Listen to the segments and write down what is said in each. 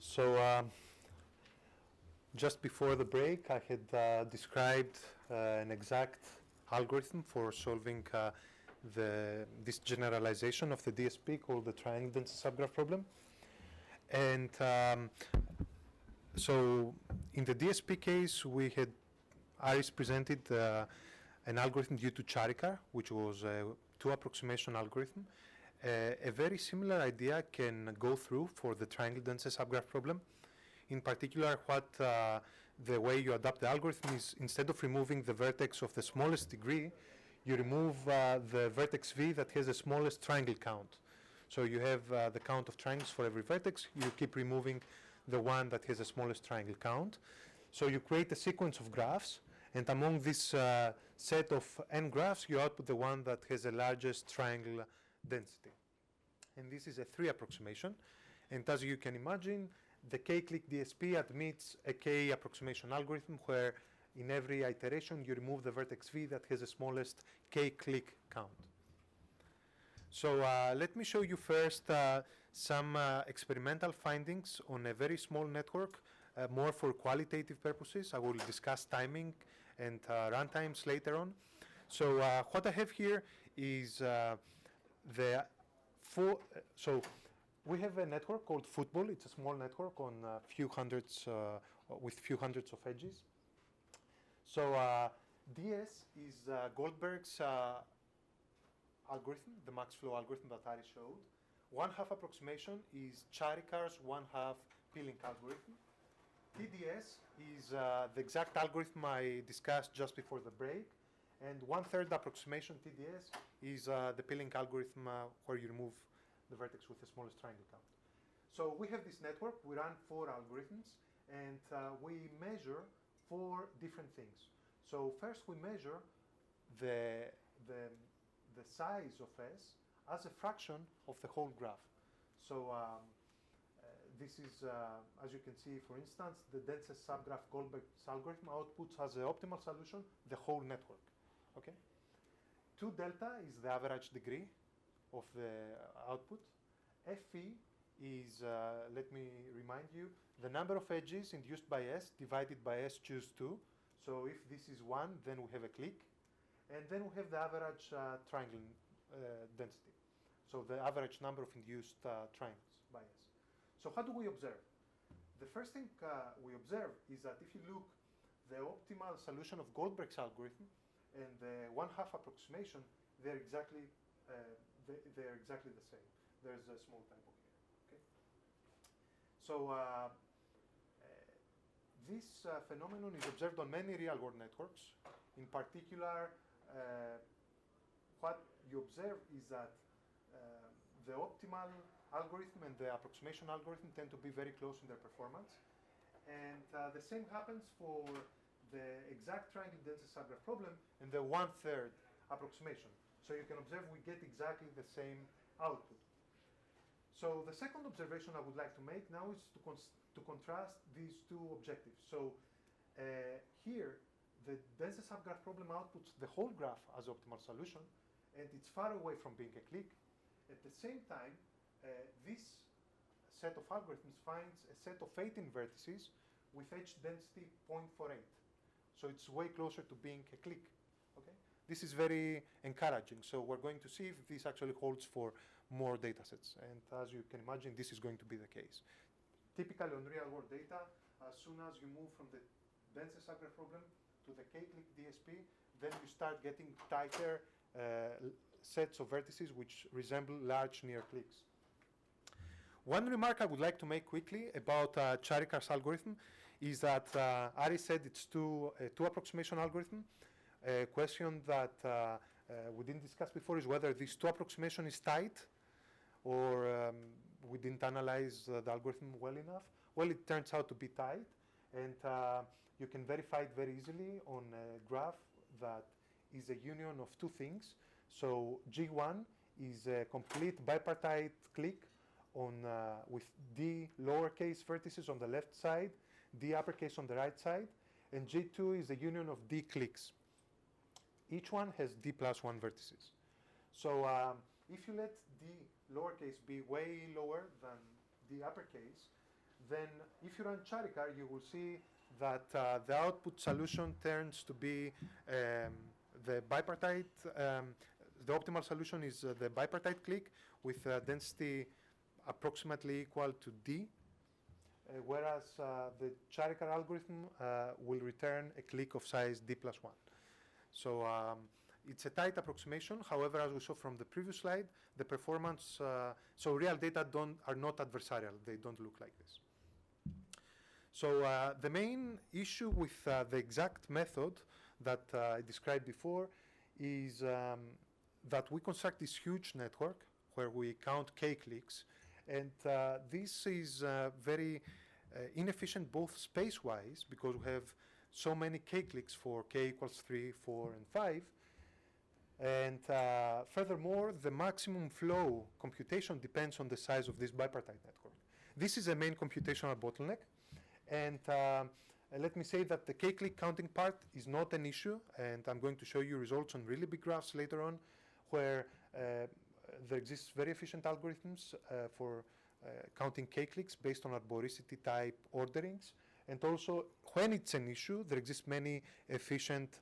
So just before the break, I had described an exact algorithm for solving this generalization of the DSP called the triangle density subgraph problem. And so in the DSP case, we had Aris presented an algorithm due to Charikar, which was a two-approximation algorithm. A very similar idea can go through for the triangle density subgraph problem. In particular, the way you adapt the algorithm is, instead of removing the vertex of the smallest degree, you remove the vertex v that has the smallest triangle count. So you have the count of triangles for every vertex. You keep removing the one that has the smallest triangle count. So you create a sequence of graphs, and among this set of n graphs, you output the one that has the largest triangle density. And this is a three approximation. And as you can imagine, the k-click DSP admits a k approximation algorithm where in every iteration you remove the vertex v that has the smallest k-click count. So let me show you first some experimental findings on a very small network, more for qualitative purposes. I will discuss timing and runtimes later on. So what I have here is we have a network called football. It's a small network on with few hundreds of edges. So DS is Goldberg's algorithm, the max flow algorithm that Ari showed. 1/2 approximation is Charikar's 1/2 peeling algorithm. TDS is the exact algorithm I discussed just before the break. And 1/3 approximation TDS is the peeling algorithm where you remove the vertex with the smallest triangle count. So we have this network. We run 4 algorithms, and we measure 4 different things. So first we measure the size of S as a fraction of the whole graph. So this is, as you can see, for instance, the densest subgraph Goldberg's algorithm outputs as the optimal solution the whole network. Okay. 2 delta is the average degree of the output. Fe is, let me remind you, the number of edges induced by S divided by S choose 2. So if this is 1, then we have a click. And then we have the average triangle density. So the average number of induced triangles by S. So how do we observe? The first thing we observe is that if you look, the optimal solution of Goldberg's algorithm and the 1/2 approximation, they're exactly the same. There's a small typo here. Okay. So this phenomenon is observed on many real-world networks. In particular, what you observe is that the optimal algorithm and the approximation algorithm tend to be very close in their performance. And the same happens for the exact triangle density subgraph problem and the 1/3 approximation. So you can observe we get exactly the same output. So the second observation I would like to make now is to contrast these 2 objectives. So here, the density subgraph problem outputs the whole graph as optimal solution, and it's far away from being a click. At the same time, this set of algorithms finds a set of 18 vertices with edge density 0.48. So it's way closer to being a click. Okay? This is very encouraging. So we're going to see if this actually holds for more data sets. And as you can imagine, this is going to be the case. Typically on real-world data, as soon as you move from the density subgraph problem to the k-click DSP, then you start getting tighter sets of vertices which resemble large near clicks. One remark I would like to make quickly about Charikar's algorithm is that Ari said it's a two approximation algorithm. A question that we didn't discuss before is whether this 2 approximation is tight or we didn't analyze the algorithm well enough. Well, it turns out to be tight, and you can verify it very easily on a graph that is a union of 2 things. So G1 is a complete bipartite click with D lowercase vertices on the left side, D uppercase on the right side, and G2 is the union of D clicks. Each one has D plus 1 vertices. So if you let D lowercase be way lower than D uppercase, then if you run Charikar, you will see that the output solution turns to be the bipartite. The optimal solution is the bipartite clique with density approximately equal to D, whereas the Charikar algorithm will return a clique of size D plus 1. So it's a tight approximation. However, as we saw from the previous slide, the performance, so real data are not adversarial. They don't look like this. So the main issue with the exact method that I described before is that we construct this huge network where we count k cliques, and this is very inefficient both space-wise because we have so many k cliques for k equals 3, 4, and 5. And furthermore, the maximum flow computation depends on the size of this bipartite network. This is a main computational bottleneck. And let me say that the k-clique counting part is not an issue, and I'm going to show you results on really big graphs later on, where there exists very efficient algorithms for counting k-cliques based on arboricity type orderings. And also, when it's an issue, there exist many efficient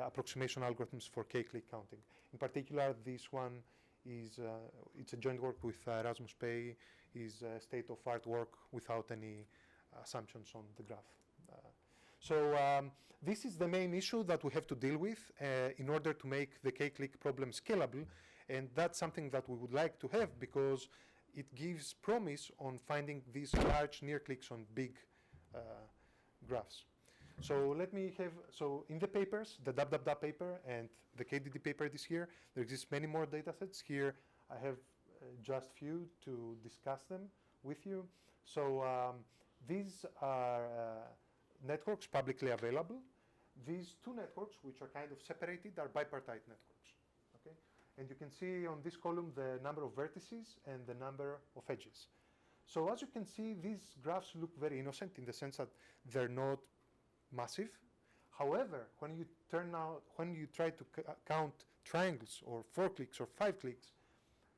approximation algorithms for k-clique counting. In particular, this one is it's a joint work with Erasmus Pay, is state-of-art work without any assumptions on the graph. This is the main issue that we have to deal with in order to make the k-clique problem scalable, and that's something that we would like to have because it gives promise on finding these large near cliques on big graphs. So let me have, so in the papers, the DAB paper and the KDD paper this year, there exist many more data sets. Here I have just few to discuss them with you. So these are networks publicly available. These two networks, which are kind of separated, are bipartite networks. Okay? And you can see on this column the number of vertices and the number of edges. So as you can see, these graphs look very innocent in the sense that they're not massive. However, when you try to count triangles or 4 cliques or 5 cliques,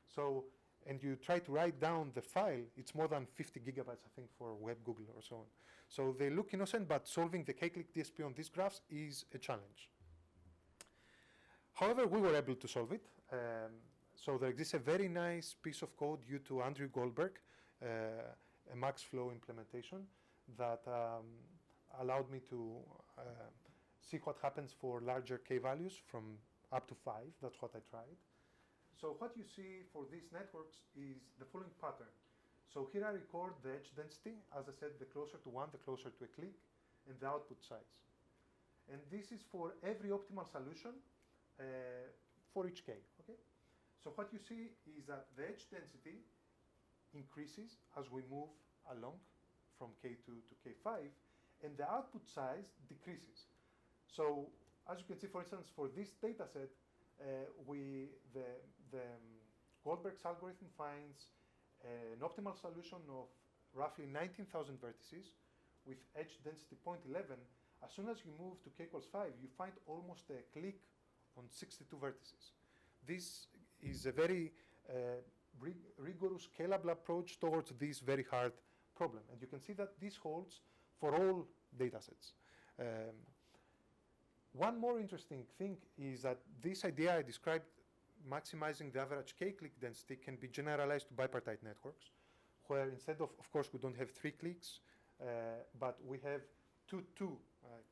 so and you try to write down the file, it's more than 50 gigabytes, I think, for web Google or so on. So they look innocent, but solving the k-clique DSP on these graphs is a challenge. However, we were able to solve it. So there exists a very nice piece of code due to Andrew Goldberg, a max flow implementation that allowed me to see what happens for larger k values from up to 5. That's what I tried. So what you see for these networks is the following pattern. So here I record the edge density. As I said, the closer to 1, the closer to a clique, and the output size. And this is for every optimal solution for each k. Okay? So what you see is that the edge density increases as we move along from k2 to k5, and the output size decreases. So as you can see, for instance, for this data set, Goldberg's algorithm finds an optimal solution of roughly 19,000 vertices with edge density 0.11. As soon as you move to k equals 5, you find almost a clique on 62 vertices. This is a very rigorous scalable approach towards this very hard problem. And you can see that this holds for all data sets. One more interesting thing is that this idea I described, maximizing the average k-clique density, can be generalized to bipartite networks, where instead of course, we don't have 3 cliques, but we have two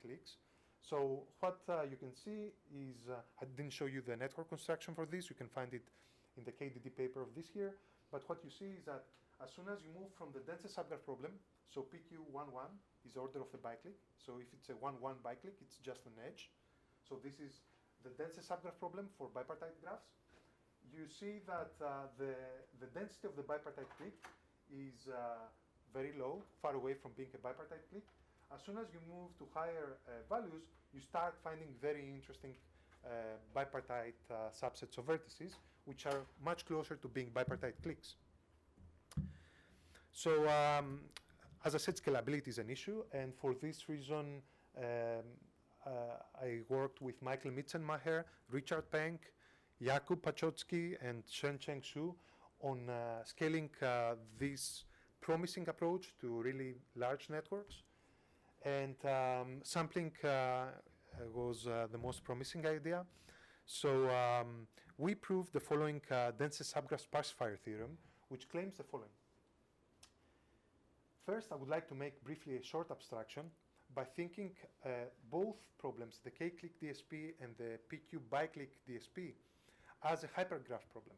cliques. So what you can see is, I didn't show you the network construction for this. You can find it in the KDD paper of this year. But what you see is that as soon as you move from the densest subgraph problem, so PQ11 is order of the biclique. So if it's a 1-1 biclique, it's just an edge. So this is the densest subgraph problem for bipartite graphs. You see that the density of the bipartite clique is very low, far away from being a bipartite clique. As soon as you move to higher values, you start finding very interesting bipartite subsets of vertices, which are much closer to being bipartite cliques. So as I said, scalability is an issue, and for this reason, I worked with Michael Mitzenmacher, Richard Penk, Jakub Pachotsky, and Shencheng Xu on scaling this promising approach to really large networks. And sampling was the most promising idea. So we proved the following densest subgraph sparsifier theorem, which claims the following. First, I would like to make briefly a short abstraction by thinking both problems, the k-click DSP and the p-cube bi-click DSP, as a hypergraph problem.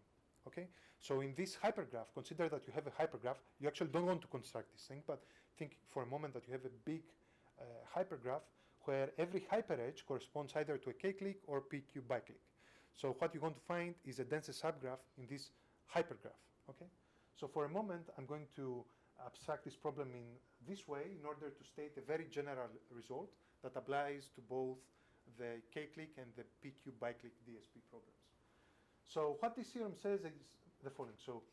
Okay? So in this hypergraph, consider that you have a hypergraph. You actually don't want to construct this thing, but think for a moment that you have a big hypergraph where every hyperedge corresponds either to a k-click or p-cube bi-click. So what you're going to find is a densest subgraph in this hypergraph. Okay? So for a moment, I'm going to abstract this problem in this way in order to state a very general result that applies to both the k-click and the p-cube bi-click DSP problems. So what this theorem says is the following. So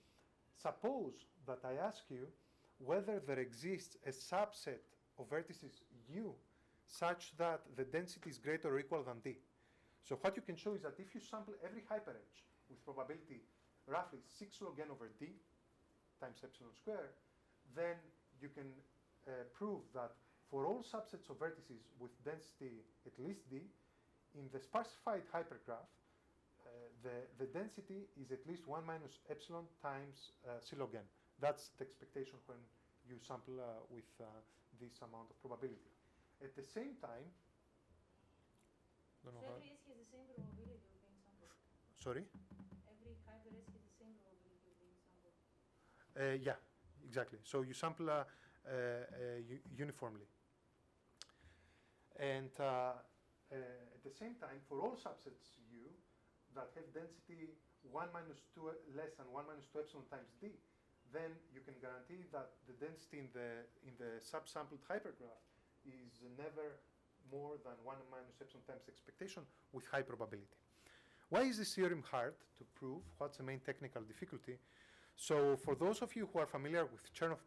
suppose that I ask you whether there exists a subset of vertices U such that the density is greater or equal than D. So what you can show is that if you sample every hyperedge with probability roughly 6 log n over D times epsilon square, then you can prove that for all subsets of vertices with density at least D, in the sparsified hypergraph, the density is at least 1 minus epsilon times C log n. That's the expectation when you sample with this amount of probability. At the same time, So every S has the same probability of being sampled? Sorry? Every hyper S has the same probability of being sampled? Yeah, exactly. So you sample uniformly. And at the same time, for all subsets U that have density 1 minus 2 less than 1 minus 2 epsilon times D, then you can guarantee that the density in the subsampled hypergraph is never more than 1 minus epsilon times expectation with high probability. Why is this theorem hard to prove? What's the main technical difficulty? So for those of you who are familiar with Chernoff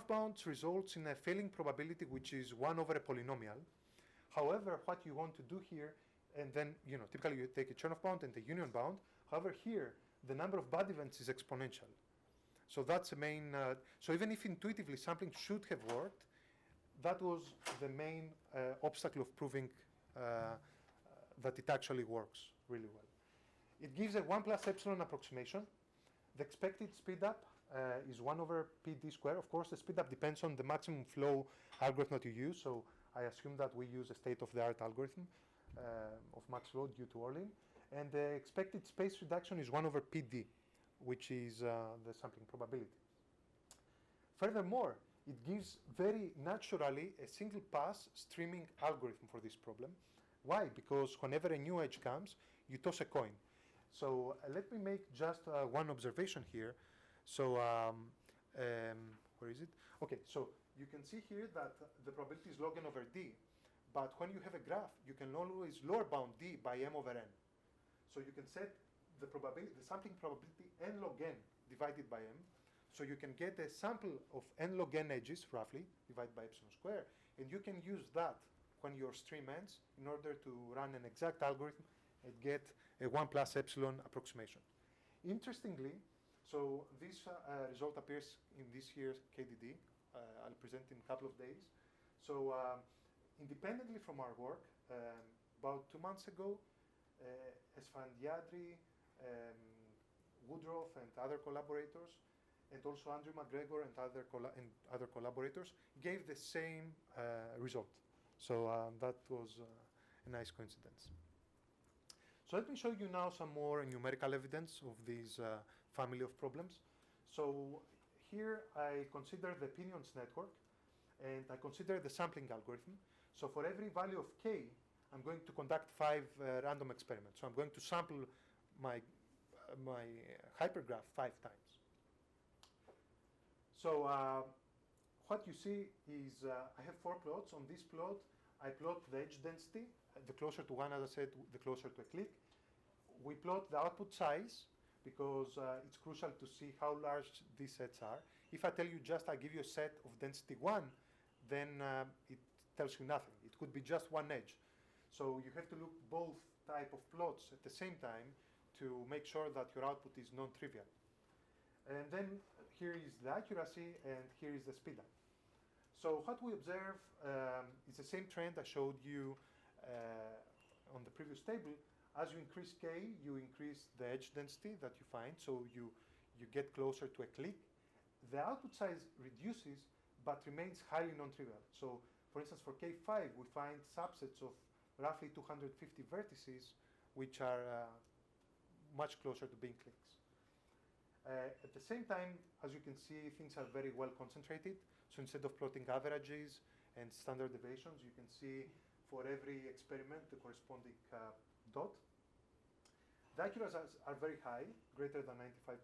bounds results in a failing probability which is 1 over a polynomial. However, what you want to do here, and then, typically you take a Chernoff bound and a union bound. However, here, the number of bad events is exponential. So that's the main, so even if intuitively sampling should have worked, that was the main obstacle of proving that it actually works really well. It gives a 1 plus epsilon approximation. The expected speedup is 1 over PD square. Of course, the speedup depends on the maximum flow algorithm that you use. So I assume that we use a state-of-the-art algorithm of max flow due to Orlin. And the expected space reduction is 1 over PD, which is the sampling probability. Furthermore, it gives very naturally a single pass streaming algorithm for this problem. Why? Because whenever a new edge comes, you toss a coin. So let me make just one observation here. So where is it? Okay, so you can see here that the probability is log n over D. But when you have a graph, you can always lower bound D by m over n. So you can set the probability, the sampling probability n log n divided by m. So you can get a sample of n log n edges, roughly, divided by epsilon square. And you can use that when your stream ends in order to run an exact algorithm and get a 1 plus epsilon approximation. Interestingly, so this result appears in this year's KDD. I'll present in a couple of days. So independently from our work, about 2 months ago, Esfandiadri, Woodruff and other collaborators, and also Andrew McGregor and other collaborators gave the same result. So that was a nice coincidence. So let me show you now some more numerical evidence of this family of problems. So here I consider the opinions network, and I consider the sampling algorithm. So for every value of k, I'm going to conduct 5 random experiments. So I'm going to sample my hypergraph 5 times. So what you see is I have 4 plots. On this plot, I plot the edge density. The closer to 1, as I said, the closer to a click. We plot the output size because it's crucial to see how large these sets are. If I tell you just I give you a set of density 1, then it tells you nothing. It could be just one edge. So you have to look both type of plots at the same time to make sure that your output is non-trivial. And then here is the accuracy, and here is the speed up. So what we observe is the same trend I showed you on the previous table. As you increase k, you increase the edge density that you find, so you get closer to a click. The output size reduces, but remains highly non-trivial. So, for instance, for K5, we find subsets of roughly 250 vertices, which are much closer to being clicks. At the same time, as you can see, things are very well concentrated. So instead of plotting averages and standard deviations, you can see for every experiment the corresponding dot. The accuracies are very high, greater than 95%.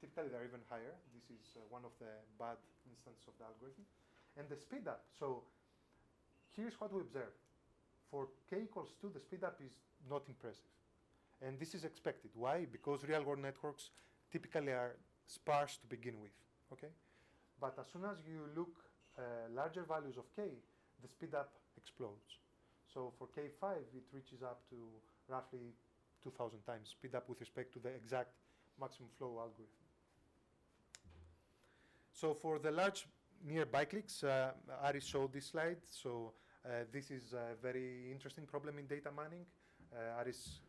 Typically, they're even higher. This is one of the bad instances of the algorithm. And the speed up. So here's what we observe. For k equals 2, the speed up is not impressive. And this is expected. Why? Because real-world networks typically are sparse to begin with. Okay? But as soon as you look larger values of k, the speed up explodes. So for K5, it reaches up to roughly 2,000 times speed up with respect to the exact maximum flow algorithm. So for the large nearby clicks, Aris showed this slide. So this is a very interesting problem in data mining. Aris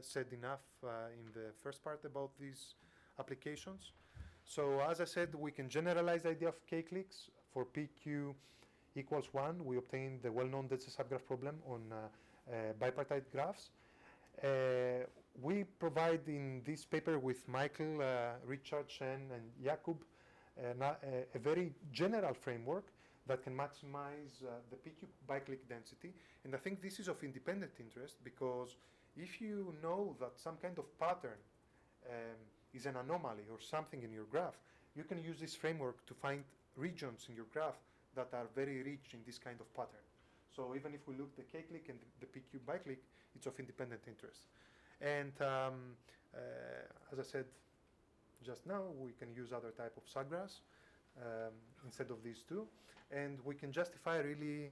said enough in the first part about these applications. So as I said, we can generalize the idea of k-clicks. For PQ equals 1, we obtain the well-known density subgraph problem on bipartite graphs. We provide in this paper with Michael, Richard, Shen, and Jakub a very general framework that can maximize the PQ biclick density. And I think this is of independent interest because if you know that some kind of pattern is an anomaly or something in your graph, you can use this framework to find regions in your graph that are very rich in this kind of pattern. So even if we look at the k-click and the PQ biclick, it's of independent interest. And as I said just now, we can use other type of subgraphs instead of these two. And we can justify really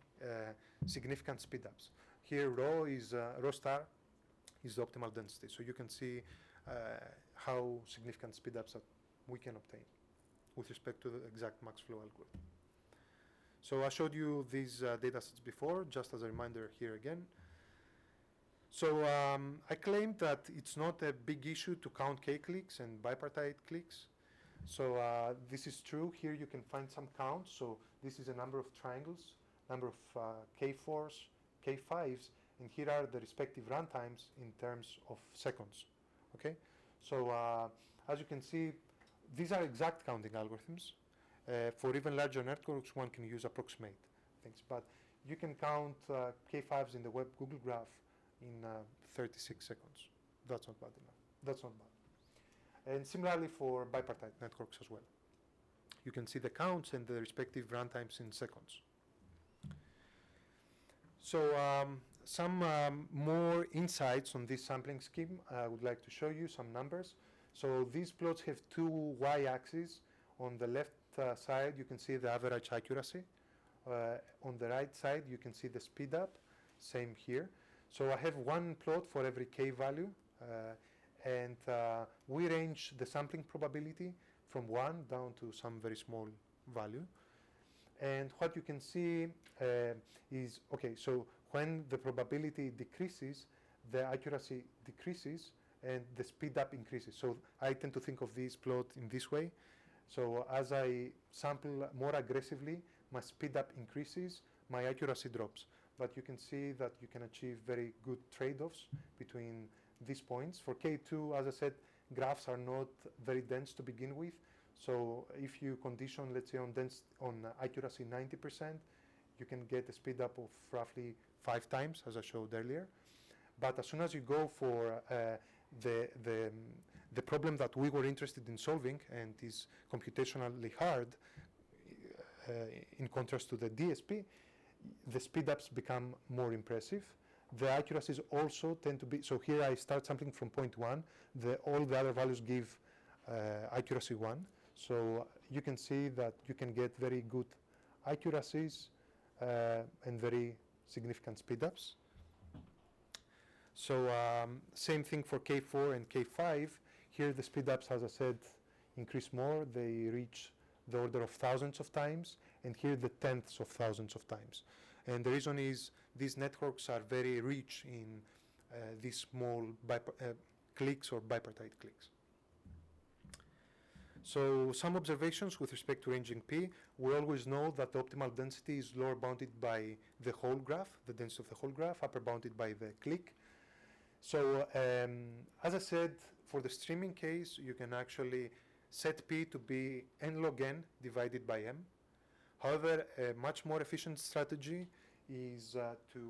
significant speedups. Here, rho star is the optimal density. So you can see how significant speedups that we can obtain with respect to the exact max flow algorithm. So I showed you these data sets before, just as a reminder here again. So I claimed that it's not a big issue to count k-clicks and bipartite clicks. So this is true. Here you can find some counts. So this is a number of triangles, number of k4s, k5s, and here are the respective runtimes in terms of seconds. Okay. So as you can see, these are exact counting algorithms. For even larger networks, one can use approximate things. But you can count k5s in the web Google graph in 36 seconds. That's not bad enough. That's not bad. And similarly for bipartite networks as well. You can see the counts and the respective runtimes in seconds. So some more insights on this sampling scheme. I would like to show you some numbers. So these plots have two y-axes. On the left side, you can see the average accuracy. On the right side, you can see the speed up. Same here. So I have one plot for every k value. And we range the sampling probability from 1 down to some very small value. And what you can see is, okay, so when the probability decreases, the accuracy decreases and the speed up increases. So I tend to think of this plot in this way. So as I sample more aggressively, my speed up increases, my accuracy drops. But you can see that you can achieve very good trade-offs between these points. For K2, as I said, graphs are not very dense to begin with. So if you condition, let's say, on accuracy 90%, you can get a speed up of roughly 5 times, as I showed earlier. But as soon as you go for the problem that we were interested in solving and is computationally hard, in contrast to the DSP, the speedups become more impressive. The accuracies also tend to be, so here I start sampling from point 1. All the other values give accuracy 1. So you can see that you can get very good accuracies and very significant speedups. So same thing for K4 and K5. here the speedups, as I said, increase more. They reach the order of thousands of times, and here the tenths of thousands of times. And the reason is these networks are very rich in these small cliques or bipartite cliques. So some observations with respect to ranging P. We always know that the optimal density is lower bounded by the whole graph, the density of the whole graph, upper bounded by the clique. So as I said, for the streaming case, you can actually set P to be n log n divided by m. However, a much more efficient strategy is to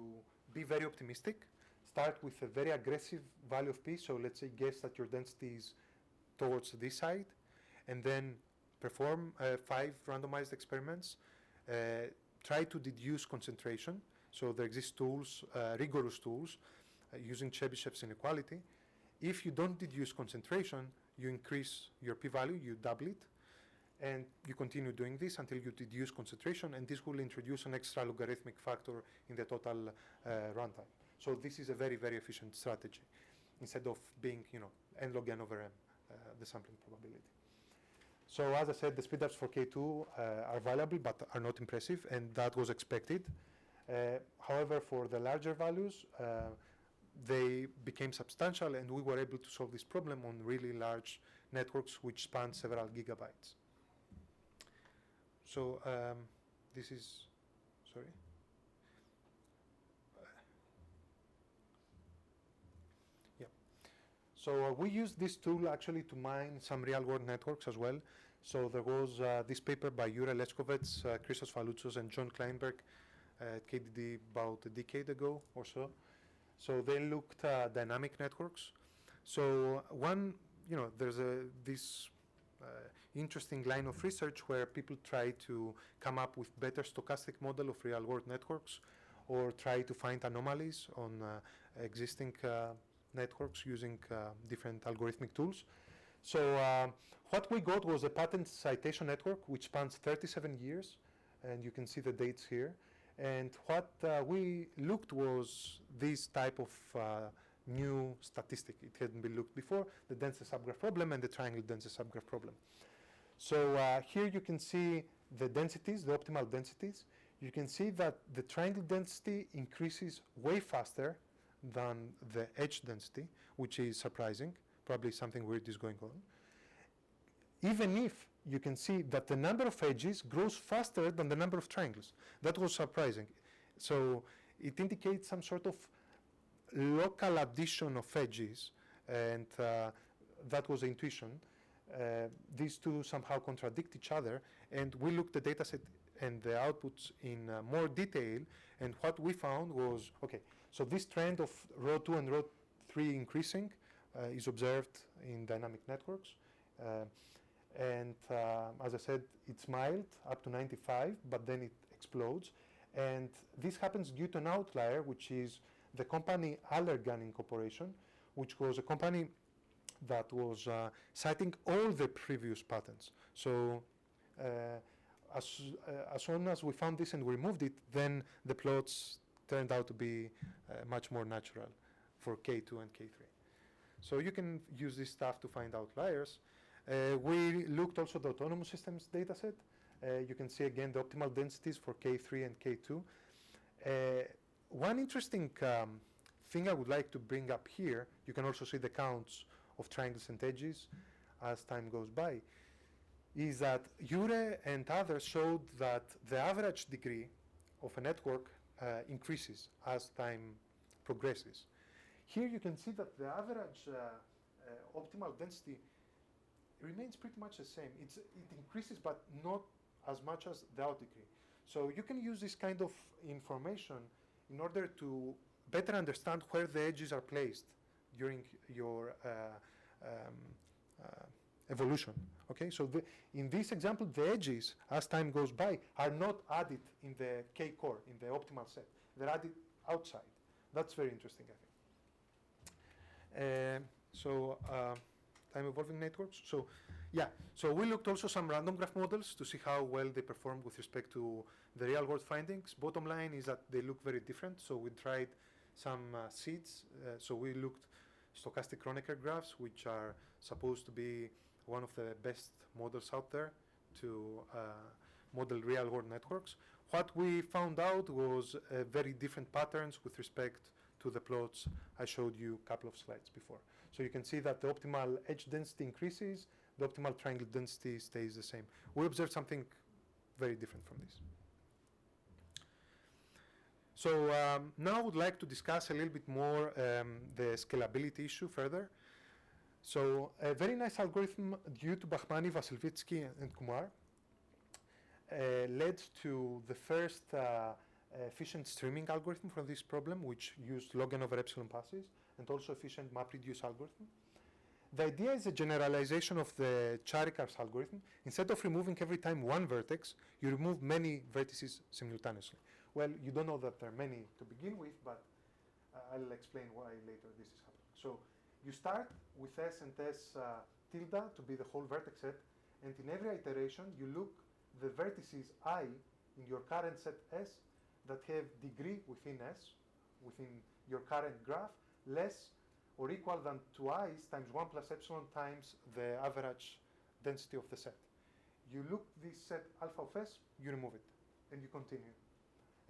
be very optimistic. Start with a very aggressive value of P. So let's say guess that your density is towards this side, and then perform 5 randomized experiments. Try to deduce concentration. So there exist tools, rigorous tools, using Chebyshev's inequality. If you don't deduce concentration, you increase your p-value, you double it, and you continue doing this until you deduce concentration, and this will introduce an extra logarithmic factor in the total runtime. So this is a very, very efficient strategy, instead of being, n log n over m, the sampling probability. So as I said, the speedups for K2 are valuable, but are not impressive, and that was expected. However, for the larger values, they became substantial, and we were able to solve this problem on really large networks which span several gigabytes. So this is, sorry. Yeah. So we used this tool actually to mine some real-world networks as well. So there was this paper by Jure Leskovets, Christos Faloutsos, and John Kleinberg at KDD about a decade ago or so. So they looked at dynamic networks. So there's this interesting line of research where people try to come up with better stochastic model of real-world networks, or try to find anomalies on existing networks using different algorithmic tools. So what we got was a patent citation network which spans 37 years, and you can see the dates here. And what we looked was this type of new statistic. It hadn't been looked before, the densest subgraph problem and the triangle densest subgraph problem. So here you can see the densities, the optimal densities. You can see that the triangle density increases way faster than the edge density, which is surprising. Probably something weird is going on. Even if you can see that the number of edges grows faster than the number of triangles. That was surprising. So it indicates some sort of local addition of edges, and that was the intuition. These two somehow contradict each other, and we looked at the dataset and the outputs in more detail, and what we found was, okay, so this trend of row 2 and row 3 increasing is observed in dynamic networks. And as I said, it's mild, up to 95, but then it explodes. And this happens due to an outlier, which is the company Allergan Incorporation, which was a company that was citing all the previous patents. So as soon as we found this and we removed it, then the plots turned out to be much more natural for K2 and K3. So you can use this stuff to find outliers. We looked also at the autonomous systems dataset. You can see again the optimal densities for K3 and K2. One interesting thing I would like to bring up here, you can also see the counts of triangles and edges as time goes by, is that Jure and others showed that the average degree of a network increases as time progresses. Here you can see that the average optimal density remains pretty much the same. It increases, but not as much as the out degree. So you can use this kind of information in order to better understand where the edges are placed during your evolution. Okay, so in this example, the edges, as time goes by, are not added in the K core, in the optimal set. They're added outside. That's very interesting, I think. Time evolving networks. So yeah, so we looked also some random graph models to see how well they perform with respect to the real world findings. Bottom line is that they look very different. So we tried some seeds. So we looked stochastic Kronecker graphs, which are supposed to be one of the best models out there to model real-world networks. What we found out was very different patterns with respect to the plots I showed you a couple of slides before. So you can see that the optimal edge density increases, the optimal triangle density stays the same. We observed something very different from this. So now I would like to discuss a little bit more the scalability issue further. So a very nice algorithm due to Bahmani, Vasilvitsky, and Kumar led to the first efficient streaming algorithm for this problem, which used log n over epsilon passes, and also efficient MapReduce algorithm. The idea is a generalization of the Charalampos algorithm. Instead of removing every time one vertex, you remove many vertices simultaneously. Well, you don't know that there are many to begin with, but I'll explain why later this is happening. So you start with S and S tilde to be the whole vertex set, and in every iteration you look the vertices I in your current set S that have degree within S, within your current graph, less or equal than 2i's times 1 plus epsilon times the average density of the set. You look this set alpha of S, you remove it, and you continue.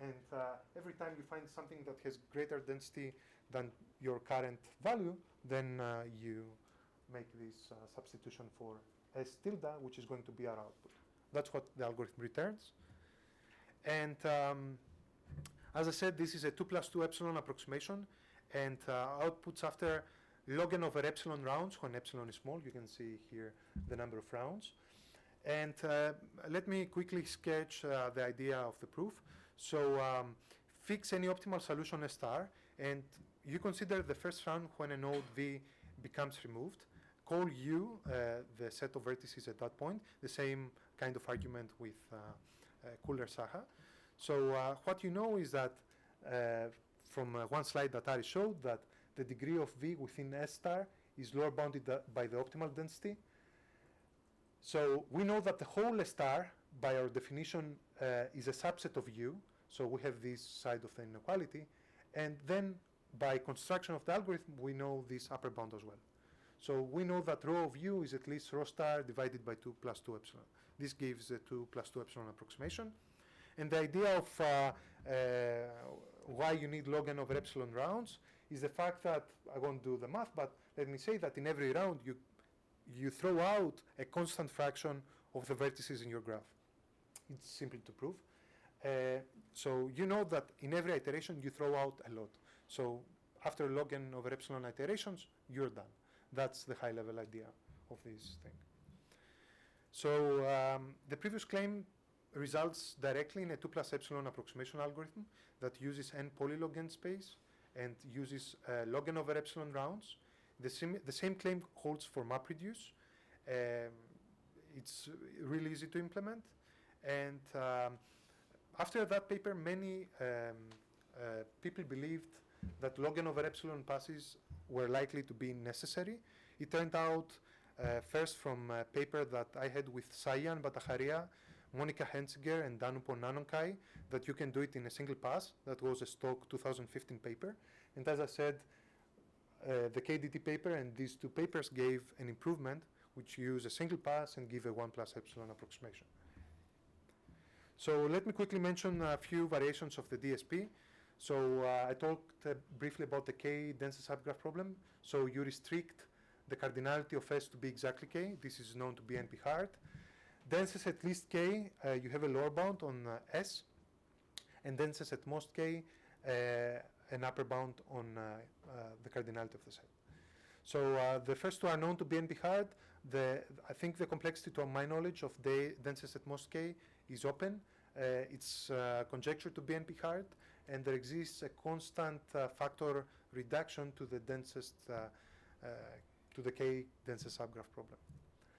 And every time you find something that has greater density than your current value, then you make this substitution for S tilde, which is going to be our output. That's what the algorithm returns. And as I said, this is a 2 plus 2 epsilon approximation, and outputs after log n over epsilon rounds when epsilon is small. You can see here the number of rounds. And let me quickly sketch the idea of the proof. So fix any optimal solution S star, and you consider the first round when a node V becomes removed. Call U the set of vertices at that point, the same kind of argument with Kuller-Saha. So what you know is that from one slide that Ari showed, that the degree of V within S star is lower bounded by the optimal density. So we know that the whole S star, by our definition, is a subset of U. So we have this side of the inequality. And then by construction of the algorithm, we know this upper bound as well. So we know that rho of U is at least rho star divided by 2 plus 2 epsilon. This gives a 2 plus 2 epsilon approximation. And the idea of why you need log n over epsilon rounds is the fact that, I won't do the math, but let me say that in every round you throw out a constant fraction of the vertices in your graph. It's simple to prove. So you know that in every iteration you throw out a lot. So after log n over epsilon iterations, you're done. That's the high level idea of this thing. So the previous claim results directly in a 2 plus epsilon approximation algorithm that uses n polylog n space and uses log n over epsilon rounds. The same claim holds for MapReduce. It's really easy to implement. And after that paper, many people believed that log n over epsilon passes were likely to be necessary. It turned out, first from a paper that I had with Sayan Batacharia, Monica Henziger, and Danupon Nanonkai, that you can do it in a single pass. That was a stock 2015 paper. And as I said, the KDT paper and these two papers gave an improvement, which use a single pass and give a 1 plus epsilon approximation. So let me quickly mention a few variations of the DSP. So I talked briefly about the K densest subgraph problem. So you restrict the cardinality of S to be exactly K. This is known to be NP hard. Densest at least K, you have a lower bound on S. And densest at most K, an upper bound on the cardinality of the set. So the first two are known to be NP hard. I think the complexity, to my knowledge, of the densest at most K is open. It's conjectured to be NP hard, and there exists a constant factor reduction to the densest, to the K densest subgraph problem.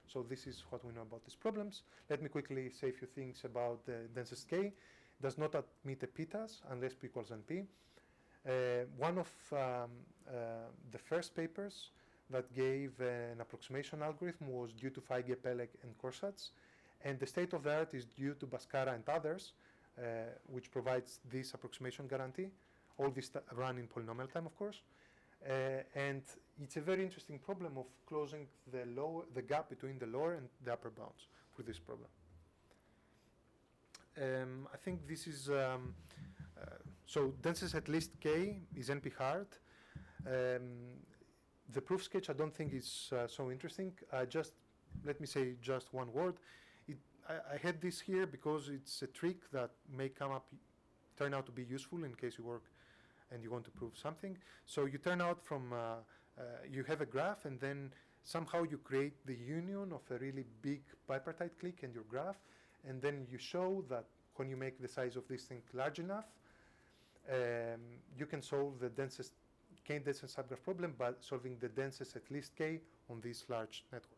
So this is what we know about these problems. Let me quickly say a few things about the densest K. It does not admit a p-tas unless p equals np. One of the first papers that gave an approximation algorithm was due to Feige, Pelek, and Korsatz. And the state of the art is due to Bhaskara and others, which provides this approximation guarantee. All this run in polynomial time, of course. And it's a very interesting problem of closing the gap between the lower and the upper bounds for this problem. I think this is, so densest at least k is NP hard. The proof sketch I don't think is so interesting. Just let me say just one word. I had this here because it's a trick that may turn out to be useful in case you work and you want to prove something. So you turn out from, you have a graph and then somehow you create the union of a really big bipartite clique and your graph, and then you show that when you make the size of this thing large enough, you can solve the densest k-densest subgraph problem by solving the densest at least k on this large network.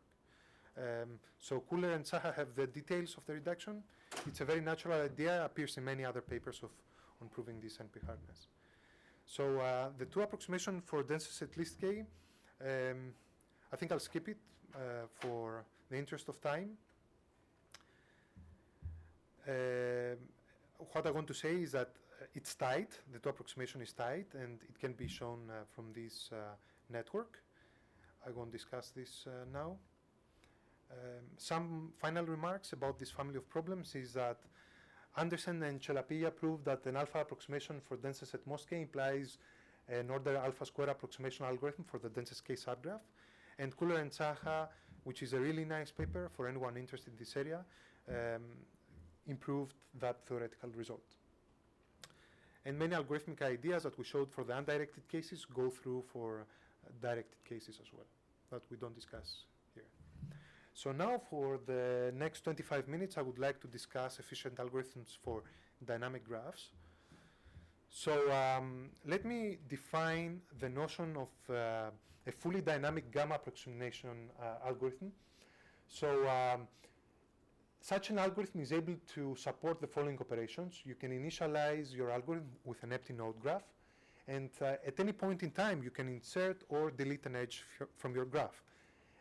So Kuller and Saha have the details of the reduction. It's a very natural idea, appears in many other papers on proving this NP hardness. So the two approximation for densest at least k, I think I'll skip it for the interest of time. What I want to say is that it's tight, the two approximation is tight, and it can be shown from this network. I won't discuss this now. Some final remarks about this family of problems is that Anderson and Chelapilla proved that an alpha approximation for densest at most k implies an order alpha square approximation algorithm for the densest k subgraph. And Kuller and Saha, which is a really nice paper for anyone interested in this area, improved that theoretical result. And many algorithmic ideas that we showed for the undirected cases go through for directed cases as well, that we don't discuss here. So now for the next 25 minutes, I would like to discuss efficient algorithms for dynamic graphs. So let me define the notion of a fully dynamic gamma approximation algorithm. So such an algorithm is able to support the following operations. You can initialize your algorithm with an empty node graph, and at any point in time, you can insert or delete an edge from your graph.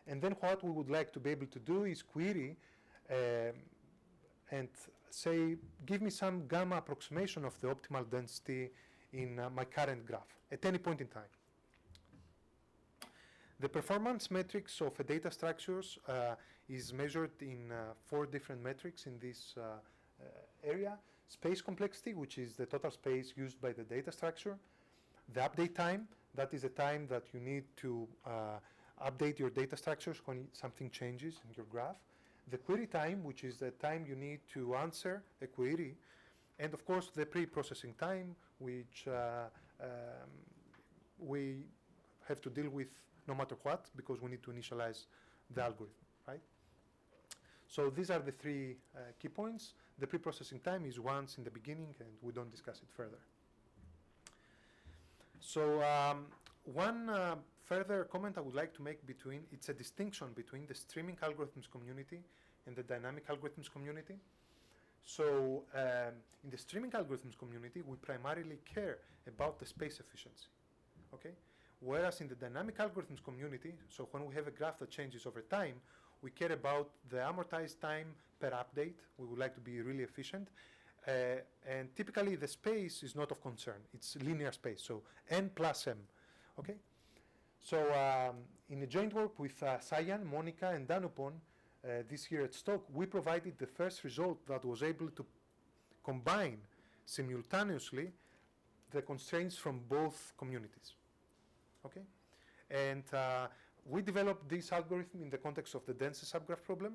And then what we would like to be able to do is query and say, give me some gamma approximation of the optimal density in my current graph at any point in time. The performance metrics of a data structures is measured in 4 different metrics in this area. Space complexity, which is the total space used by the data structure. The update time, that is the time that you need to update your data structures when something changes in your graph. The query time, which is the time you need to answer a query. And of course, the pre-processing time, which we have to deal with no matter what, because we need to initialize the algorithm, right? So these are the 3 key points. The pre-processing time is once in the beginning, and we don't discuss it further. So one further comment I would like to make it's a distinction between the streaming algorithms community and the dynamic algorithms community. So in the streaming algorithms community, we primarily care about the space efficiency, okay? Whereas in the dynamic algorithms community, so when we have a graph that changes over time, we care about the amortized time per update. We would like to be really efficient. And typically the space is not of concern. It's linear space, so n plus m, okay? So in a joint work with Sayan, Monica, and Danupon this year at Stock, we provided the first result that was able to combine simultaneously the constraints from both communities. Okay, and we developed this algorithm in the context of the densest subgraph problem,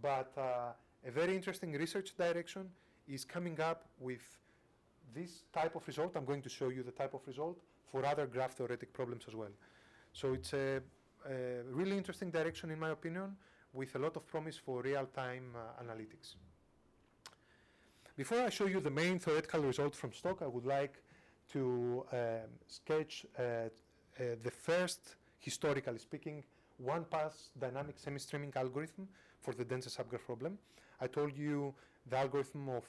but a very interesting research direction is coming up with this type of result. I'm going to show you the type of result for other graph-theoretic problems as well. So it's a really interesting direction, in my opinion, with a lot of promise for real-time analytics. Before I show you the main theoretical result from Stock, I would like to sketch the first, historically speaking, one-pass dynamic semi-streaming algorithm for the densest subgraph problem. I told you the algorithm of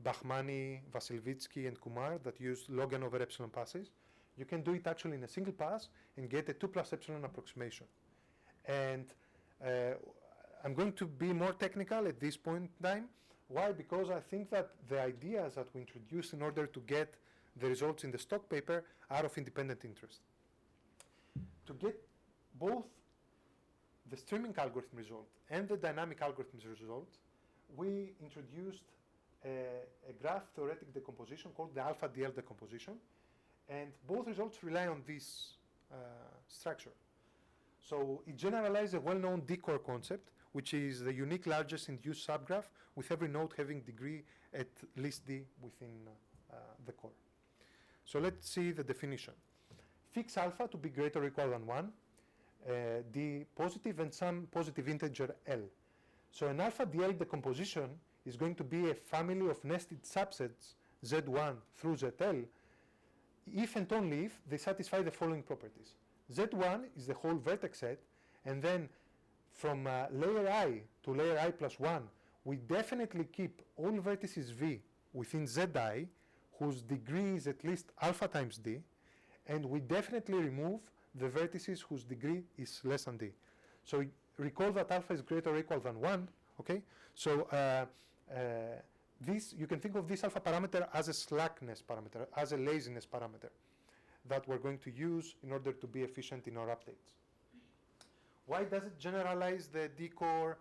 Bahmani, Vasilvitsky, and Kumar that used log n over epsilon passes. You can do it actually in a single pass and get a 2 plus epsilon approximation. And I'm going to be more technical at this point in time. Why? Because I think that the ideas that we introduced in order to get the results in the Stock paper are of independent interest. to get both the streaming algorithm result and the dynamic algorithm result, we introduced a graph-theoretic decomposition called the alpha DL decomposition, and both results rely on this structure. So it generalizes a well-known D-core concept, which is the unique largest induced subgraph with every node having degree at least D within the core. So let's see the definition. Fix alpha to be greater or equal than 1, D positive and some positive integer L. So an alpha DL decomposition is going to be a family of nested subsets Z1 through ZL if and only if they satisfy the following properties. Z1 is the whole vertex set, and then from layer I to layer I plus 1, we definitely keep all vertices V within Zi, whose degree is at least alpha times D, and we definitely remove the vertices whose degree is less than D. So recall that alpha is greater or equal than 1, okay? So this, you can think of this alpha parameter as a slackness parameter, as a laziness parameter that we're going to use in order to be efficient in our updates. Why does it generalize the D-core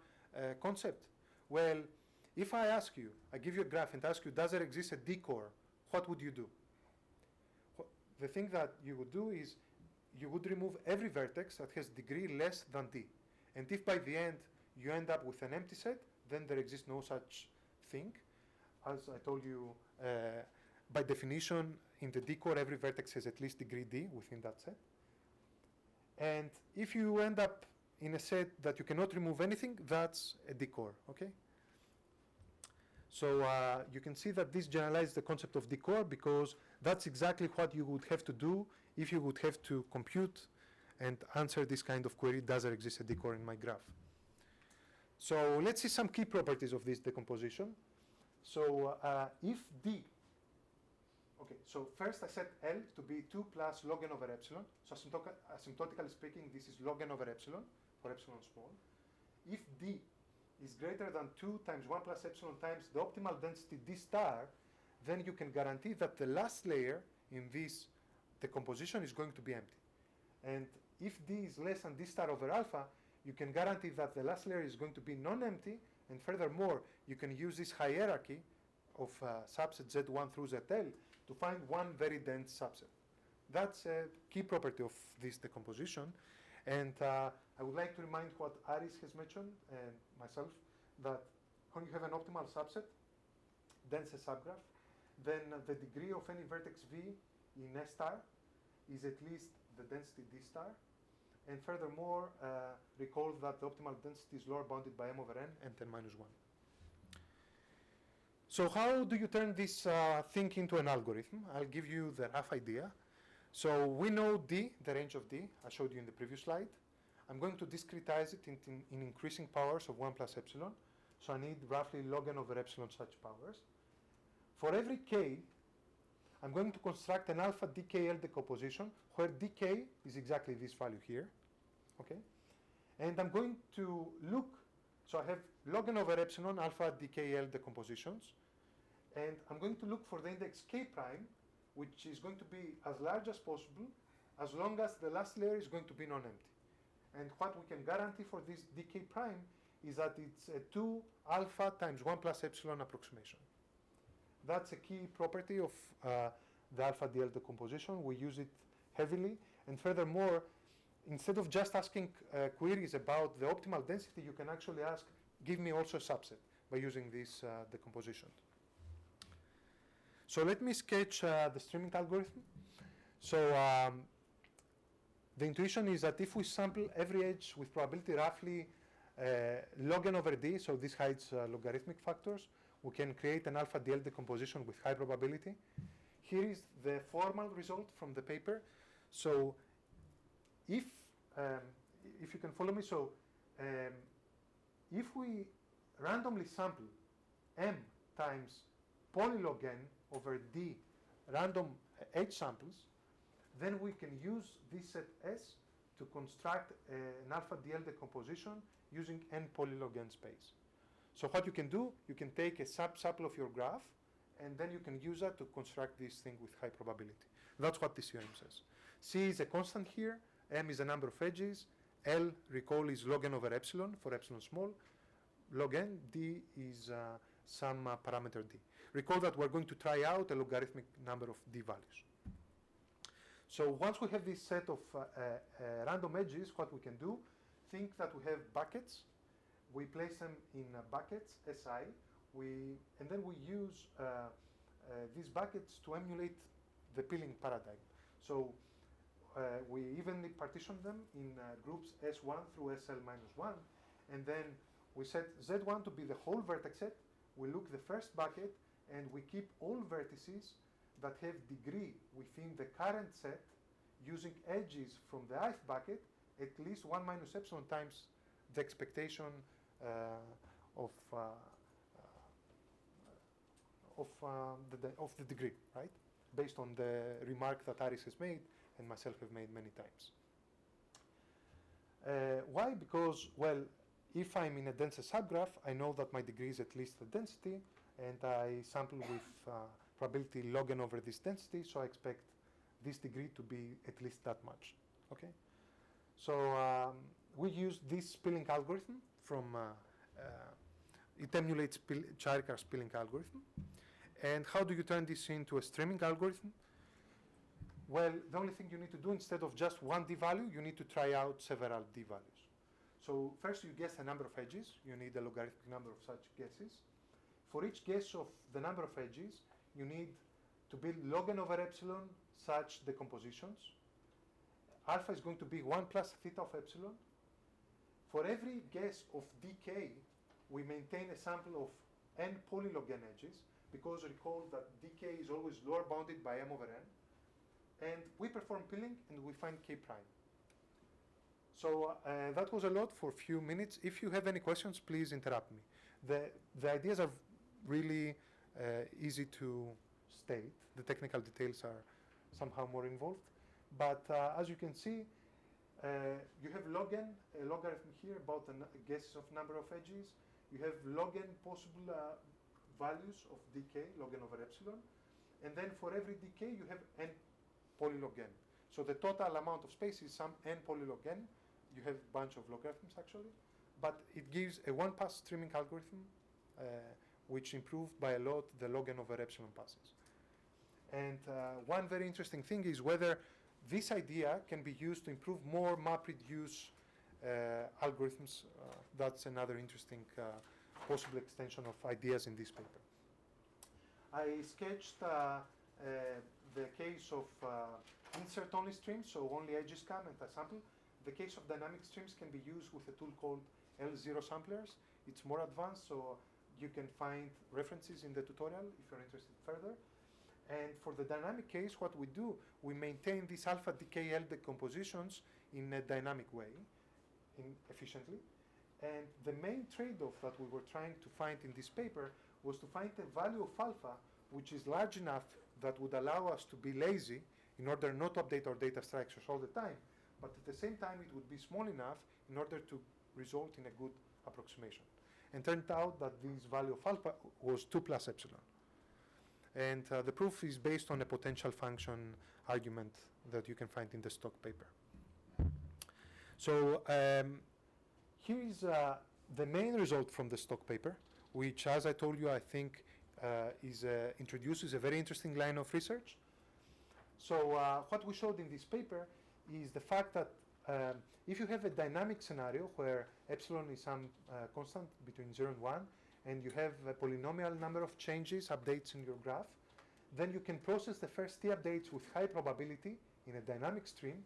concept? Well, if I ask you, I give you a graph and ask you, does there exist a D-core, what would you do? The thing that you would do is you would remove every vertex that has degree less than D. And if by the end you end up with an empty set, then there exists no such thing. As I told you, by definition, in the D-core, every vertex has at least degree D within that set. And if you end up in a set that you cannot remove anything, that's a D-core, okay? So you can see that this generalizes the concept of D-core because that's exactly what you would have to do if you would have to compute and answer this kind of query, does there exist a D-core in my graph? So let's see some key properties of this decomposition. So if D, okay, so first I set L to be 2 plus log n over epsilon. So asymptotically speaking, this is log n over epsilon for epsilon small. If D is greater than 2 times 1 plus epsilon times the optimal density D star, then you can guarantee that the last layer in this decomposition is going to be empty. And if D is less than D star over alpha, you can guarantee that the last layer is going to be non-empty, and furthermore, you can use this hierarchy of subset Z1 through ZL to find one very dense subset. That's a key property of this decomposition. And I would like to remind what Aris has mentioned, and myself, that when you have an optimal subset, dense a subgraph, then the degree of any vertex V in S star is at least the density D star. And furthermore, recall that the optimal density is lower bounded by M over N and n minus 1. So how do you turn this thing into an algorithm? I'll give you the rough idea. So we know D, the range of D, I showed you in the previous slide. I'm going to discretize it in increasing powers of 1 plus epsilon. So I need roughly log n over epsilon such powers. For every k, I'm going to construct an alpha DKL decomposition where dk is exactly this value here, okay? And I'm going to look, so I have log n over epsilon alpha DKL decompositions, and I'm going to look for the index k prime, which is going to be as large as possible, as long as the last layer is going to be non-empty. And what we can guarantee for this dk prime is that it's a 2 alpha times 1 plus epsilon approximation. That's a key property of the alpha DL decomposition. We use it heavily. And furthermore, instead of just asking queries about the optimal density, you can actually ask, give me also a subset by using this decomposition. So let me sketch the streaming algorithm. So the intuition is that if we sample every edge with probability roughly log n over D, so this hides logarithmic factors, we can create an alpha DL decomposition with high probability. Here is the formal result from the paper. So if you can follow me, so if we randomly sample m times polylog n over D random edge samples, then we can use this set S to construct an alpha DL decomposition using n polylog n space. So what you can do, you can take a sub-sample of your graph, and then you can use that to construct this thing with high probability. That's what this theorem says. C is a constant here, M is the number of edges, L, recall, is log n over epsilon for epsilon small, log n, D is some parameter D. Recall that we're going to try out a logarithmic number of D values. So once we have this set of random edges, what we can do, think that we have buckets. We place them in buckets, SI, and then we use these buckets to emulate the peeling paradigm. So we evenly partition them in groups S1 through SL minus 1, and then we set Z1 to be the whole vertex set. We look the first bucket, and we keep all vertices that have degree within the current set using edges from the ith bucket at least 1 minus epsilon times the expectation of the degree, right? Based on the remark that Aris has made and myself have made many times. Why? Because, well, if I'm in a denser subgraph, I know that my degree is at least the density, and I sample with probability log n over this density, so I expect this degree to be at least that much. Okay. So we use this peeling algorithm from it emulates Charalampos peeling algorithm. And how do you turn this into a streaming algorithm? Well, the only thing you need to do, instead of just one D value, you need to try out several D values. So first you guess the number of edges. You need a logarithmic number of such guesses. For each guess of the number of edges, you need to build log n over epsilon such decompositions. Alpha is going to be 1 plus theta of epsilon. For every guess of dk, we maintain a sample of n polylog n edges, because recall that dk is always lower bounded by m over n. And we perform peeling, and we find k prime. So that was a lot for a few minutes. If you have any questions, please interrupt me. The ideas are really easy to state. The technical details are somehow more involved. But as you can see, you have log n, a logarithm here about the guesses of number of edges. You have log n possible values of dk, log n over epsilon. And then for every dk, you have n polylog n. So the total amount of space is some n polylog n. You have a bunch of logarithms, actually. But it gives a one-pass streaming algorithm, which improved by a lot the log n over epsilon passes. And one very interesting thing is whether this idea can be used to improve more MapReduce algorithms. That's another interesting possible extension of ideas in this paper. I sketched the case of insert-only streams, so only edges come and I sample. The case of dynamic streams can be used with a tool called L0 samplers. It's more advanced, so you can find references in the tutorial if you're interested further. And for the dynamic case, what we do, we maintain these alpha DKL decompositions in a dynamic way, efficiently. And the main trade-off that we were trying to find in this paper was to find a value of alpha which is large enough that would allow us to be lazy in order not to update our data structures all the time, but at the same time it would be small enough in order to result in a good approximation. And turned out that this value of alpha was 2 plus epsilon. And the proof is based on a potential function argument that you can find in the stock paper. So here is the main result from the stock paper, which, as I told you, I think introduces a very interesting line of research. So what we showed in this paper is the fact that if you have a dynamic scenario where epsilon is some constant between 0 and 1, and you have a polynomial number of changes, updates in your graph, then you can process the first t updates with high probability in a dynamic stream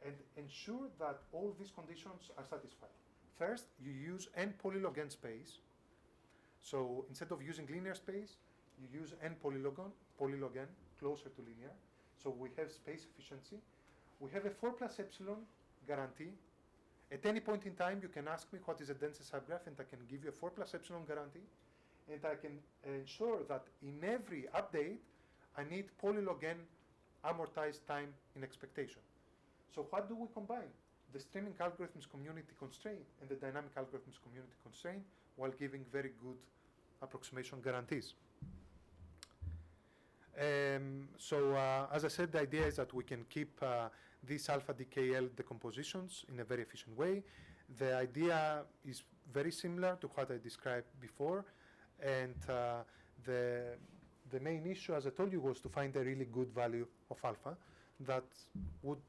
and ensure that all these conditions are satisfied. First, you use n polylog n space. So instead of using linear space, you use n polylog n, closer to linear. So we have space efficiency. We have a 4 plus epsilon guarantee. At any point in time, you can ask me what is a denser subgraph, and I can give you a 4 plus epsilon guarantee. And I can ensure that in every update, I need polylog n amortized time in expectation. So what do we combine? The streaming algorithms community constraint and the dynamic algorithms community constraint, while giving very good approximation guarantees. As I said, the idea is that we can keep these alpha DKL decompositions in a very efficient way. The idea is very similar to what I described before, and the main issue, as I told you, was to find a really good value of alpha that would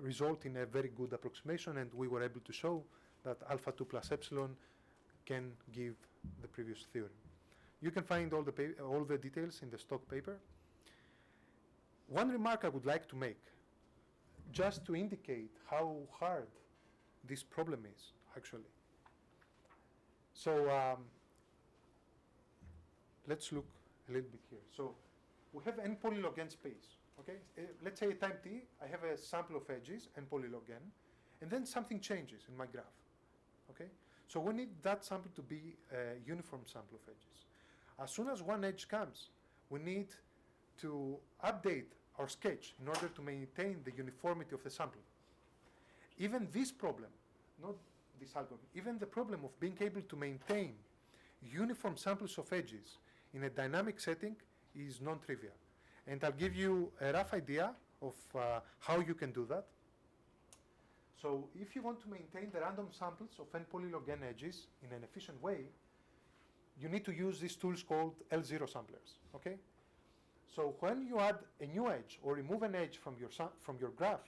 result in a very good approximation, and we were able to show that alpha 2 plus epsilon can give the previous theorem. You can find all the details in the stock paper. One remark I would like to make, just to indicate how hard this problem is, actually. So let's look a little bit here. So we have n polylog n space. Okay, let's say at time t, I have a sample of edges, n polylog n, and then something changes in my graph. Okay, so we need that sample to be a uniform sample of edges. As soon as one edge comes, we need to update our sketch in order to maintain the uniformity of the sample. Even this problem, not this algorithm, even the problem of being able to maintain uniform samples of edges in a dynamic setting is non-trivial. And I'll give you a rough idea of how you can do that. So if you want to maintain the random samples of n polylog n edges in an efficient way, you need to use these tools called L0 samplers, okay? So when you add a new edge or remove an edge from your graph,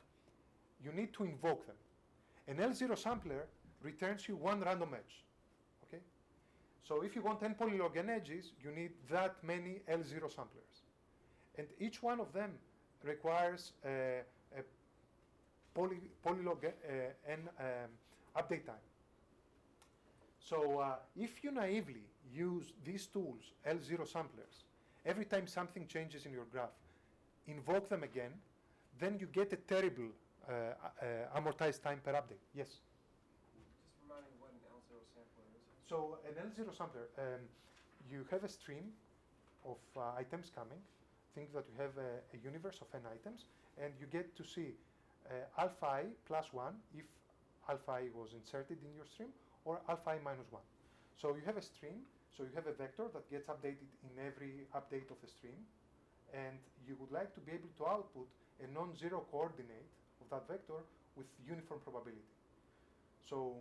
you need to invoke them. An L0 sampler returns you one random edge, okay? So if you want n polylog n edges, you need that many L0 samplers. And each one of them requires a polylog n update time. So if you naively use these tools, L0 samplers, every time something changes in your graph, invoke them again, then you get a terrible amortized time per update. Yes? Just remind me what an L0 sampler is. So an L0 sampler, you have a stream of items coming. Think that you have a universe of n items, and you get to see alpha I plus 1 if alpha I was inserted in your stream, or alpha I minus 1. So you have a stream, so you have a vector that gets updated in every update of the stream, and you would like to be able to output a non-zero coordinate of that vector with uniform probability. So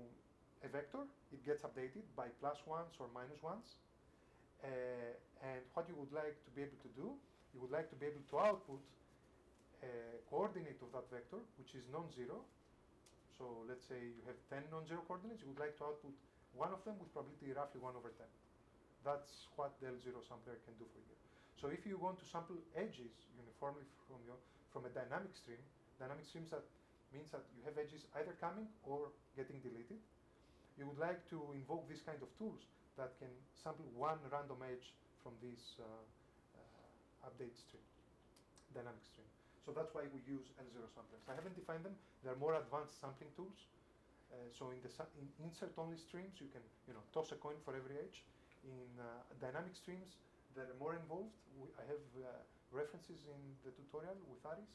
a vector, it gets updated by plus 1s or minus 1s, and what you would like to be able to do, you would like to be able to output a coordinate of that vector, which is non-zero. So let's say you have 10 non-zero coordinates, you would like to output one of them with probability roughly 1 over 10. That's what the L0 sampler can do for you. So if you want to sample edges uniformly from a dynamic stream, dynamic streams that means that you have edges either coming or getting deleted, you would like to invoke this kind of tools that can sample one random edge from this update stream, dynamic stream. So that's why we use L0 samplers. I haven't defined them. They're more advanced sampling tools. So in insert-only streams, you can toss a coin for every edge. In dynamic streams, they're more involved. I have references in the tutorial with Aris.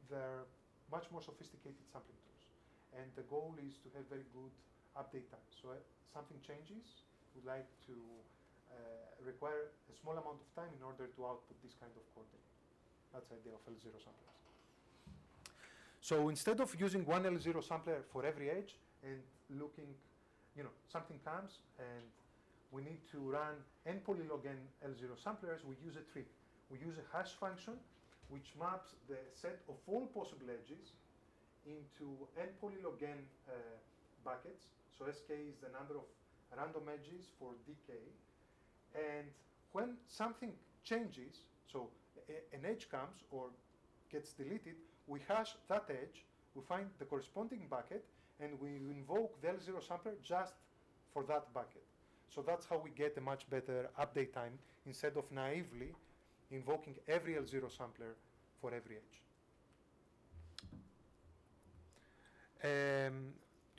They're much more sophisticated sampling tools. And the goal is to have very good update time. So something changes, we'd like to require a small amount of time in order to output this kind of coordinate. That's the idea of L0 samplers. So instead of using one L0 sampler for every edge and looking, something comes and we need to run n polylog n L0 samplers, we use a trick. We use a hash function which maps the set of all possible edges into n polylog n buckets. So Sk is the number of random edges for dk. And when something changes, so an edge comes or gets deleted, we hash that edge, we find the corresponding bucket, and we invoke the L0 sampler just for that bucket. So that's how we get a much better update time instead of naively invoking every L0 sampler for every edge.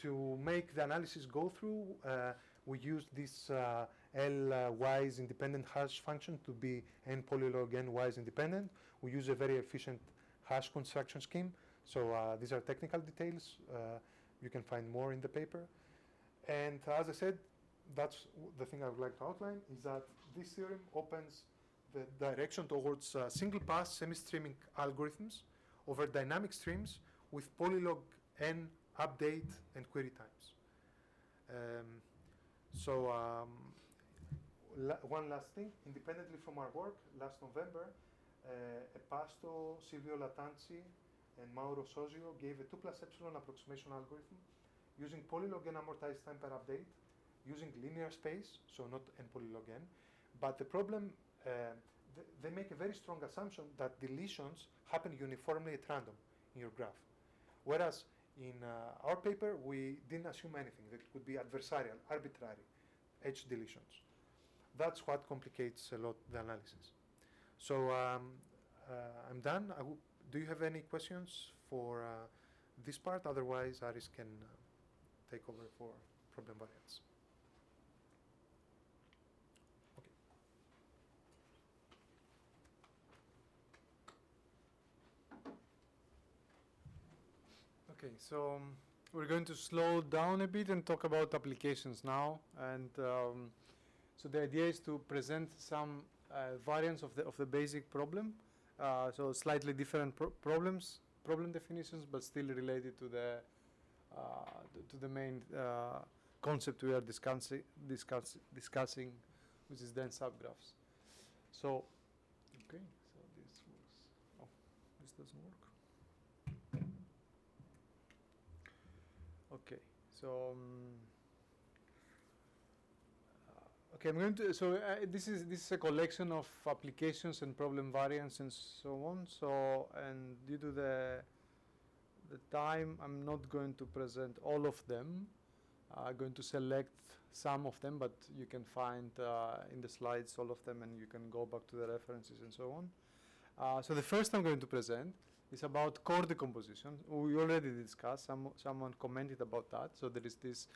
To make the analysis go through, we used this L-wise independent hash function to be n polylog n-wise independent. We use a very efficient hash construction scheme. So these are technical details. You can find more in the paper. And as I said, that's the thing I would like to outline, is that this theorem opens the direction towards single-pass semi-streaming algorithms over dynamic streams with polylog n update and query times. One last thing, independently from our work, last November, Epasto, Silvio Latanzi, and Mauro Sozio gave a 2 plus epsilon approximation algorithm using polylog n amortized time per update, using linear space, so not n polylog n. But the problem, they make a very strong assumption that deletions happen uniformly at random in your graph. Whereas in our paper, we didn't assume anything. That could be adversarial, arbitrary, edge deletions. That's what complicates a lot the analysis. So I'm done. Do you have any questions for this part? Otherwise, Aris can take over for problem variants. Okay, so we're going to slow down a bit and talk about applications now. And so the idea is to present some variants of the basic problem. So slightly different problem definitions, but still related to the main concept we are discussing, which is dense subgraphs. So, okay, so this works. Oh, this doesn't work. Okay, so okay, I'm going to. So this is a collection of applications and problem variants and so on. So and due to the time, I'm not going to present all of them. I'm going to select some of them, but you can find in the slides all of them, and you can go back to the references and so on. So the first I'm going to present is about core decomposition. We already discussed, someone commented about that. So there is this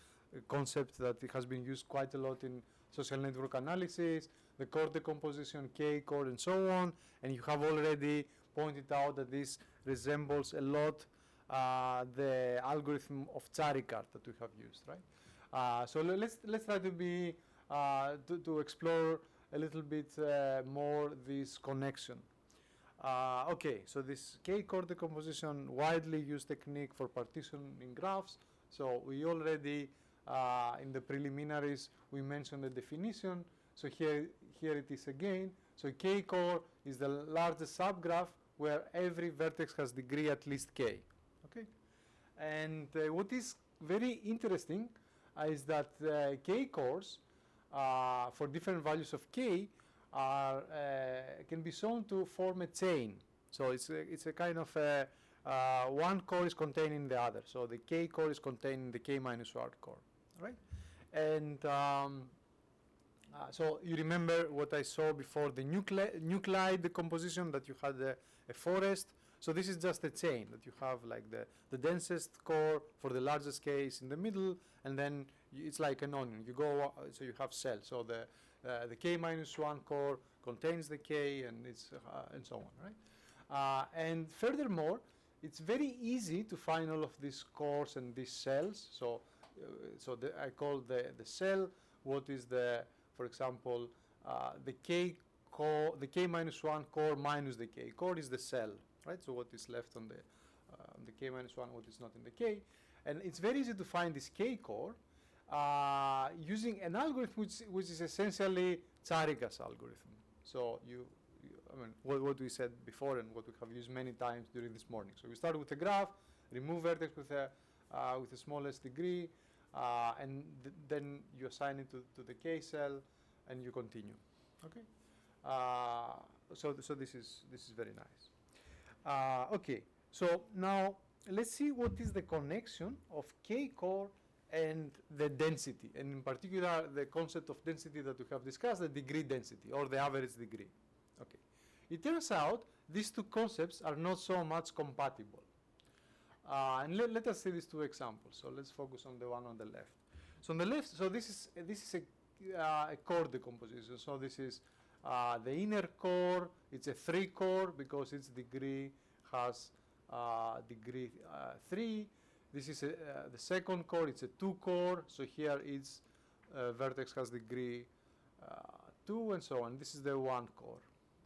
concept that it has been used quite a lot in social network analysis, the core decomposition, K-core, and so on. And you have already pointed out that this resembles a lot the algorithm of Tsourakakis that we have used, right? So let's try to be to explore a little bit more this connection. Okay, so this K-core decomposition, widely used technique for partitioning graphs. So we already, in the preliminaries, we mentioned the definition. So here it is again. So K-core is the largest subgraph where every vertex has degree at least K. Okay, and what is very interesting is that K-cores for different values of K can be shown to form a chain. So it's a kind of one core is contained in the other. So the K core is contained in the K minus 1 core, right? And so you remember what I saw before, the nuclide decomposition, that you had a forest. So this is just a chain that you have, like the densest core for the largest case in the middle, and then it's like an onion. You go, so you have cells. So the K minus 1 core contains the K, and it's and so on, right? And furthermore, it's very easy to find all of these cores and these cells. So, I call the cell what is for example, the K core, the K minus 1 core minus the K core is the cell, right? So what is left on the K minus 1, what is not in the K, and it's very easy to find this K core using an algorithm which is essentially Tsourakakis algorithm. So I mean, what we said before and what we have used many times during this morning. So we start with a graph, remove vertex with the smallest degree, and then you assign it to the K cell, and you continue. Okay. So this is very nice. Okay. So now let's see what is the connection of K core and the density, and in particular the concept of density that we have discussed, the degree density or the average degree. Okay. It turns out these two concepts are not so much compatible. And let us see these two examples. So let's focus on the one on the left. So on the left, so this is a core decomposition. So this is the inner core. It's a 3 core because its degree has degree 3. This is the second core. It's a 2 core. So here it's vertex has degree 2, and so on. This is the one core,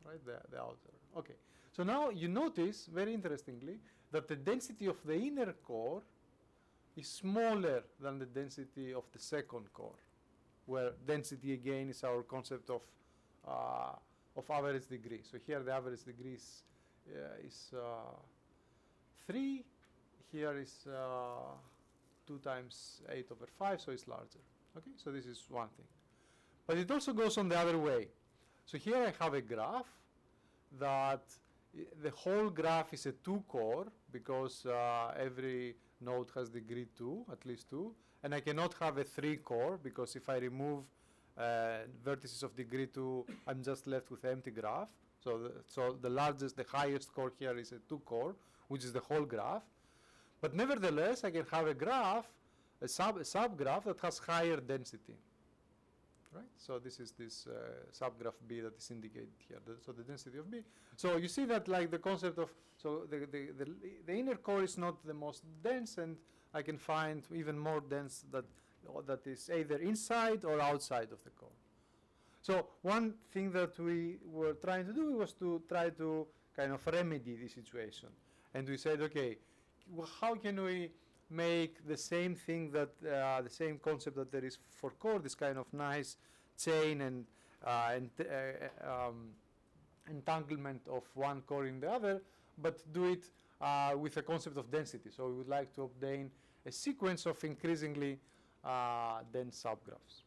right? The outer. Okay. So now you notice, very interestingly, that the density of the inner core is smaller than the density of the second core, where density again is our concept of average degree. So here the average degree is 3. Here is 2 times 8 over 5, so it's larger. Okay, so this is one thing. But it also goes on the other way. So here I have a graph that the whole graph is a 2-core because every node has degree 2, at least 2. And I cannot have a 3-core because if I remove vertices of degree 2, I'm just left with an empty graph. So the largest, the highest core here is a 2-core, which is the whole graph. But nevertheless, I can have a graph, a subgraph that has higher density. Right? So this is this subgraph B that is indicated here. So the density of B. So you see that like the concept of, so the inner core is not the most dense, and I can find even more dense that is either inside or outside of the core. So one thing that we were trying to do was to try to kind of remedy the situation. And we said, okay, how can we make the same thing that, the same concept that there is for core, this kind of nice chain and entanglement of one core in the other, but do it with a concept of density. So we would like to obtain a sequence of increasingly dense subgraphs.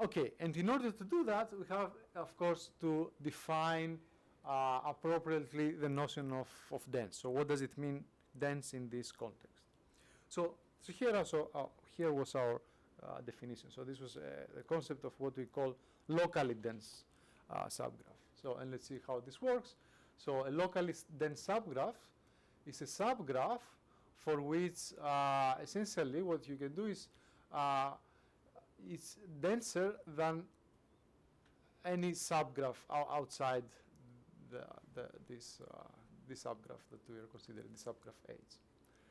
Okay, and in order to do that, we have, of course, to define appropriately the notion of dense. So what does it mean, dense, in this context? So here also, here was our definition. So this was the concept of what we call locally dense subgraph. So, and let's see how this works. So a locally dense subgraph is a subgraph for which essentially what you can do is it's denser than any subgraph outside this subgraph that we are considering, the subgraph H.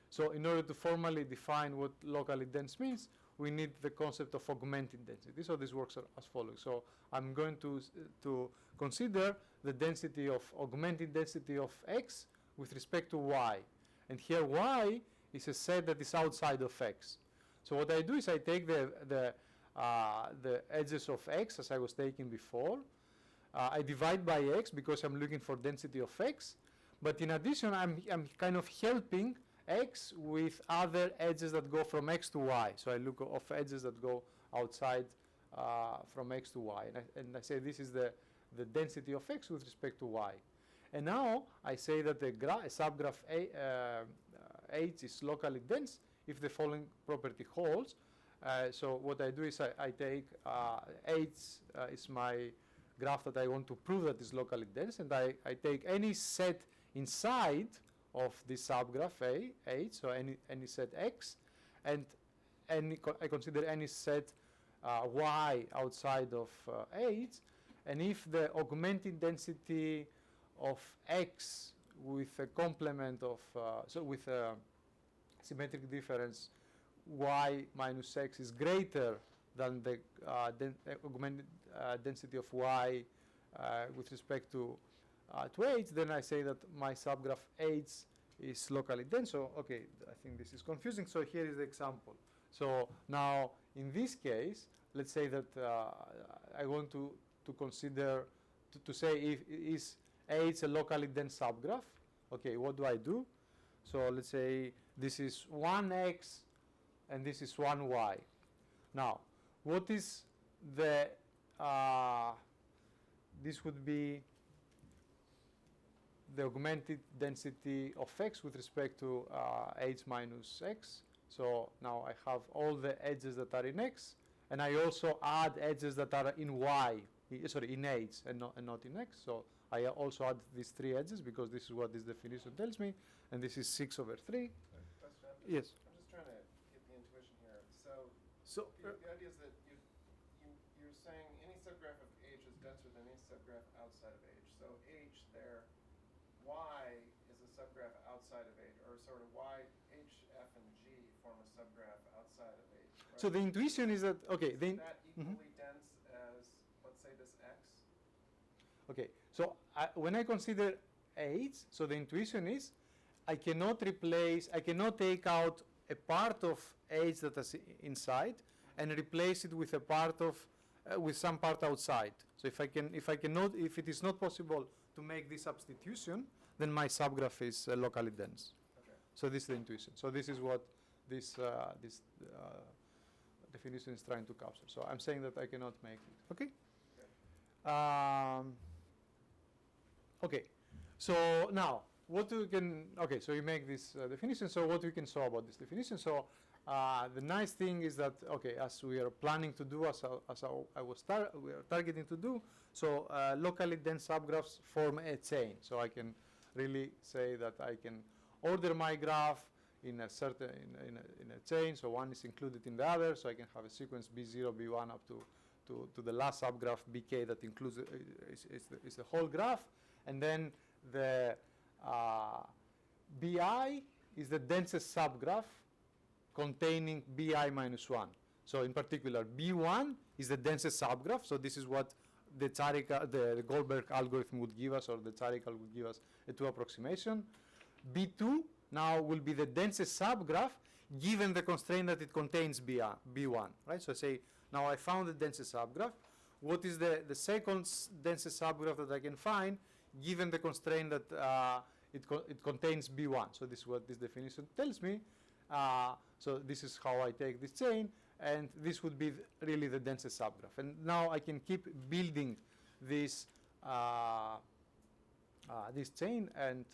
So in order to formally define what locally dense means, we need the concept of augmented density. So this works as follows. So I'm going to consider the density of augmented density of X with respect to Y. And here Y is a set that is outside of X. So what I do is I take the edges of X as I was taking before. I divide by X because I'm looking for density of X. But in addition, I'm kind of helping X with other edges that go from X to Y. So I look of edges that go outside from X to Y. And I say this is the density of X with respect to Y. And now I say that the subgraph H is locally dense if the following property holds. So what I do is I take H is my graph that I want to prove that is locally dense, and I take any set inside of this subgraph H, so any set X, and I consider any set Y outside of H, and if the augmented density of X with a complement of, so with a symmetric difference Y minus X is greater than the augmented density of Y with respect to H, then I say that my subgraph H is locally dense. So, okay, I think this is confusing. So here is the example. So now, in this case, let's say that I want to consider, to say if is H a locally dense subgraph. Okay, what do I do? So let's say this is 1X and this is 1Y. Now, what is the, this would be the augmented density of X with respect to H minus X. So now I have all the edges that are in X, and I also add edges that are in Y, sorry, in H and not in X. So I also add these 3 edges because this is what this definition tells me, and this is 6 over 3. Question? Yes. I'm just trying to get the intuition here. So the idea is that you're saying any subgraph of H is denser than any subgraph outside of H. So H there, Y is a subgraph outside of H, or sort of Y, H, F, and G form a subgraph outside of H. So the intuition is that, okay, Is then, that equally dense as, let's say, this X? okay, so when I consider H, so the intuition is I cannot take out a part of H that is inside and replace it with a part of, with some part outside. So if it is not possible to make this substitution, then my subgraph is locally dense. Okay. So this is the intuition. So this is what this definition is trying to capture. So I'm saying that I cannot make it. Okay. Okay. So now, what we can, okay, so you make this definition. So what we can show about this definition. So the nice thing is that, okay, as we are planning to do, we are targeting to do, so locally dense subgraphs form a chain. So I can really say that I can order my graph in a certain, in a chain. So one is included in the other. So I can have a sequence B0, B1 up to the last subgraph BK that includes, is the whole graph. And then the BI is the densest subgraph containing BI minus 1. So in particular, B1 is the densest subgraph. So this is what the Goldberg algorithm would give us, or the Tsourakakis would give us a 2 approximation. B2 now will be the densest subgraph given the constraint that it contains B1, right? So I say, now I found the densest subgraph. What is the second densest subgraph that I can find given the constraint that it contains B1? So this is what this definition tells me. So this is how I take this chain, and this would be really the densest subgraph. And now I can keep building this this chain and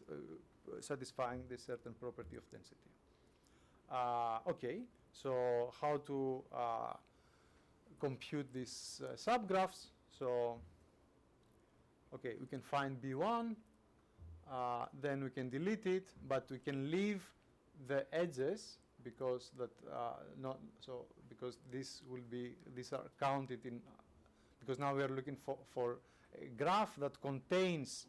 satisfying this certain property of density. Okay, so how to compute these subgraphs? So, okay, we can find B1, then we can delete it, but we can leave the edges because that because this will be, these are counted in, because now we are looking for a graph that contains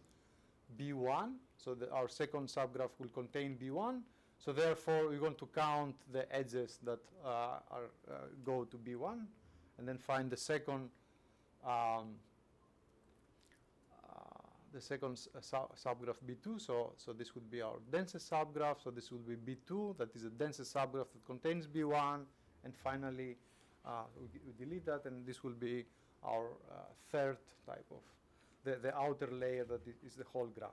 B1. So our second subgraph will contain B1. So therefore, we're going to count the edges that go to B1, and then find the second subgraph B2. So this would be our densest subgraph. So this will be B2. That is the densest subgraph that contains B1. And finally, we delete that, and this will be our third type of the outer layer that is the whole graph.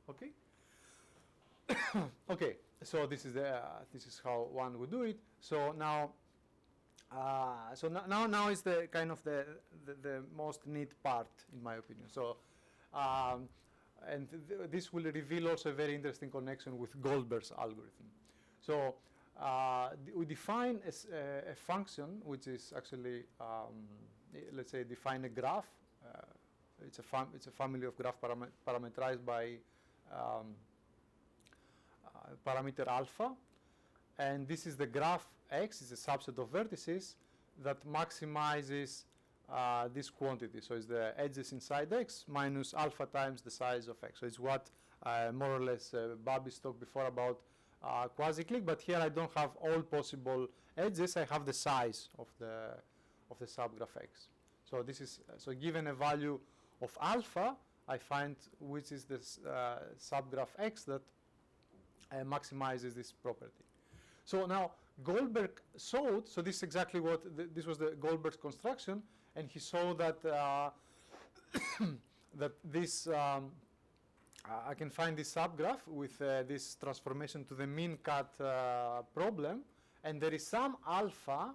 Okay. Okay. So this is how one would do it. So now, now is the kind of the most neat part, in my opinion. So, and this will reveal also a very interesting connection with Goldberg's algorithm. So we define a function which is actually, let's say, define a graph. It's a family of graph parameterized by parameter alpha, and this is the graph X. Is a subset of vertices that maximizes this quantity. So it's the edges inside X minus alpha times the size of X. So it's what more or less Babis talked before about quasi-clique, but here I don't have all possible edges. I have the size of the subgraph X. So this is given a value of alpha, I find which is this subgraph X that maximizes this property. So now Goldberg showed, so this is exactly what, this was the Goldberg's construction, and he saw that that this, I can find this subgraph with this transformation to the mean cut problem, and there is some alpha,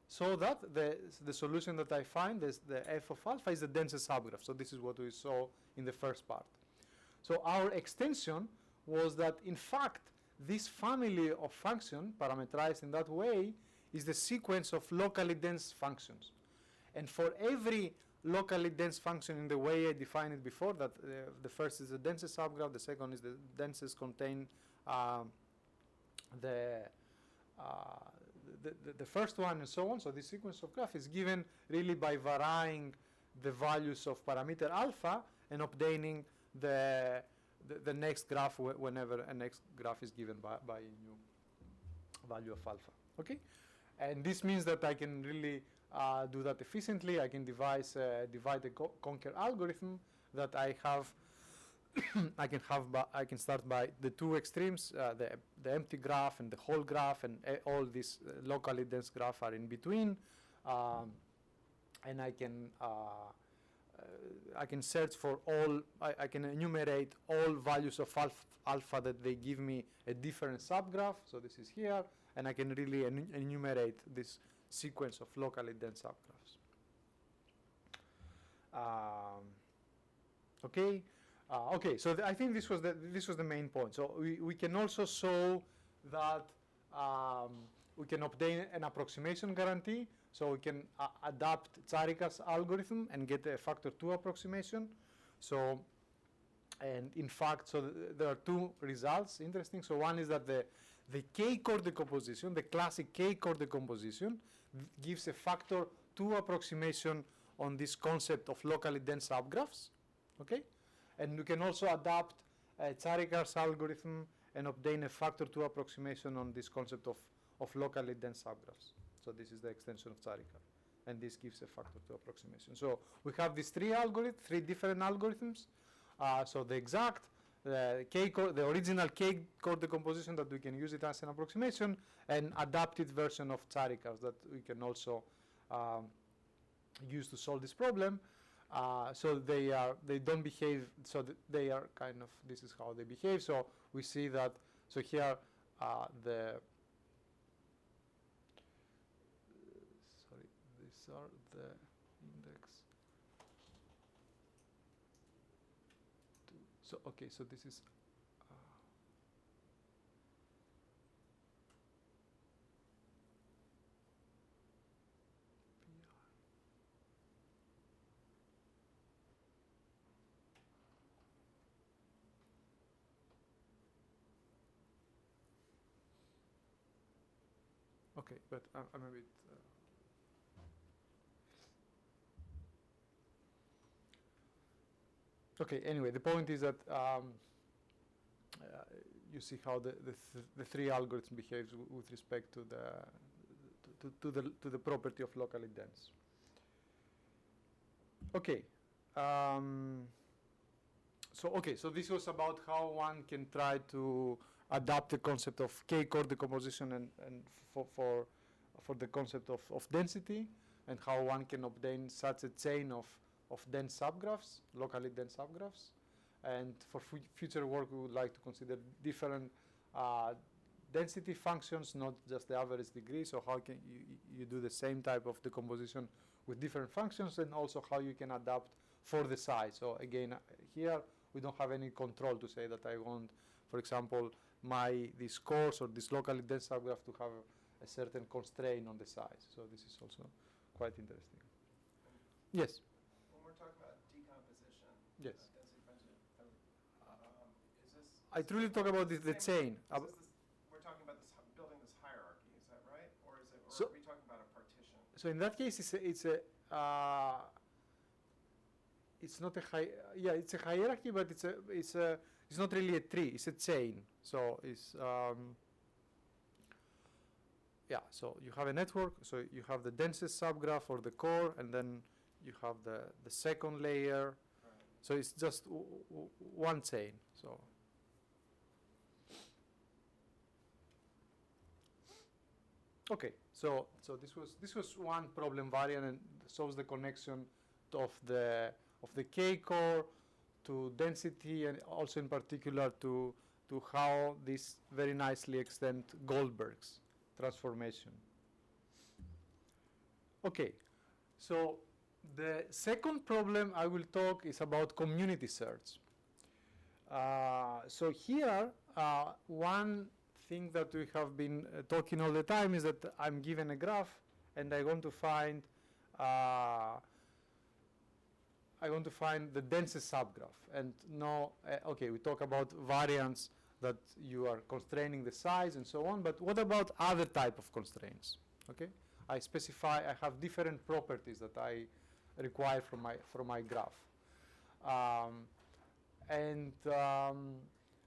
so that the solution that I find is the f of alpha is the densest subgraph. So this is what we saw in the first part. So our extension was that, in fact, this family of functions parameterized in that way is the sequence of locally dense functions. And for every locally dense function in the way I defined it before, that the first is the densest subgraph, the second is the densest contain the first one, and so on. So this sequence of graph is given really by varying the values of parameter alpha and obtaining the next graph whenever a next graph is given by a new value of alpha. Okay, And this means that I can really do that efficiently. I can devise divide and conquer algorithm that I have. I can start by the two extremes, the empty graph and the whole graph, and all these locally dense graph are in between, and I can search for all. I can enumerate all values of alpha that they give me a different subgraph. So this is here, and I can really enumerate this sequence of locally dense subgraphs. Okay. Okay, so I think this was the main point. So we can also show that we can obtain an approximation guarantee. So we can adapt Tsourakakis algorithm and get a factor 2 approximation. So, and in fact, so there are two results interesting. So one is that the k-core decomposition, the classic k-core decomposition, gives a factor 2 approximation on this concept of locally dense subgraphs. Okay. And we can also adapt Tsourakakis algorithm and obtain a factor 2 approximation on this concept of locally dense subgraphs. So this is the extension of Tsourakakis, and this gives a factor 2 approximation. So we have these three different algorithms. So the exact, the original k-core decomposition that we can use it as an approximation, and adapted version of Tsourakakis that we can also use to solve this problem. So they don't behave, so they are kind of, this is how they behave. So we see that, so here these are the index. So, okay, so this is, okay, but I'm a bit. Okay. Anyway, the point is that you see how the three algorithms behaves with respect to the property of locally dense. Okay. So this was about how one can try to adapt the concept of k-core decomposition and for the concept of density, and how one can obtain such a chain of dense subgraphs, locally dense subgraphs. And for future work, we would like to consider different density functions, not just the average degree. So how can you do the same type of decomposition with different functions, and also how you can adapt for the size. So again, here we don't have any control to say that I want, for example, this course or this locally dense subgraph to have a certain constraint on the size. So this is also quite interesting. Yes? When we're talking about decomposition, Yes. Density function, is this... I truly talk about the chain. We're talking about this, building this hierarchy, is that right? Or So- are we talking about a partition? So in that case, it's not a it's a hierarchy, but it's not really a tree. It's a chain. So it's So you have a network. So you have the densest subgraph or the core, and then you have the second layer. Right. So it's just one chain. So. Okay, so this was one problem variant, and shows the connection of the k-core to density, and also in particular to how this very nicely extend Goldberg's transformation. Okay, so the second problem I will talk is about community search. So here, one thing that we have been talking all the time is that I'm given a graph, and I want to find the densest subgraph. And no, okay, we talk about variants that you are constraining the size and so on, but what about other type of constraints? Okay, I have different properties that I require from my graph.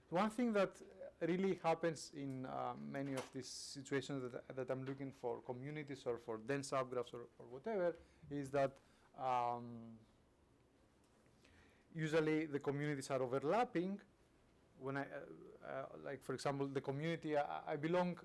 One thing that really happens in many of these situations that I'm looking for communities or for dense subgraphs or whatever, is that usually the communities are overlapping. When like for example, the community I belong,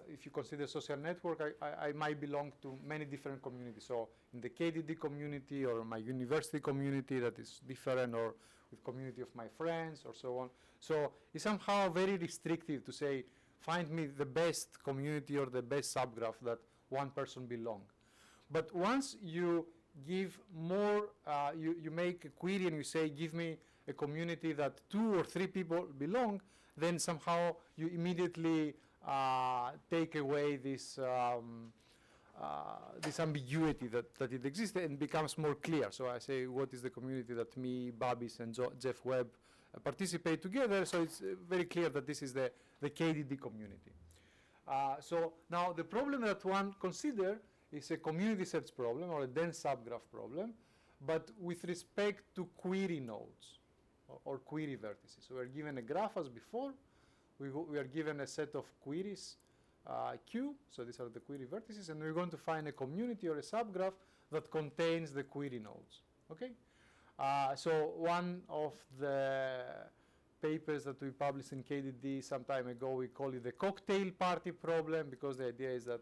if you consider social network, I might belong to many different communities. So in the KDD community or my university community that is different, or with community of my friends or so on. So it's somehow very restrictive to say, find me the best community or the best subgraph that one person belongs. But once you give more, you make a query and you say, give me a community that 2 or 3 people belong, then somehow you immediately take away this this ambiguity that it exists and becomes more clear. So I say, what is the community that me, Babis, and Jeff Webb participate together? So it's very clear that this is the KDD community. So now the problem that one consider is a community search problem or a dense subgraph problem, but with respect to query nodes or query vertices. So we're given a graph as before. We are given a set of queries, Q, so these are the query vertices, and we're going to find a community or a subgraph that contains the query nodes. Okay? So one of the papers that we published in KDD some time ago, we call it the cocktail party problem, because the idea is that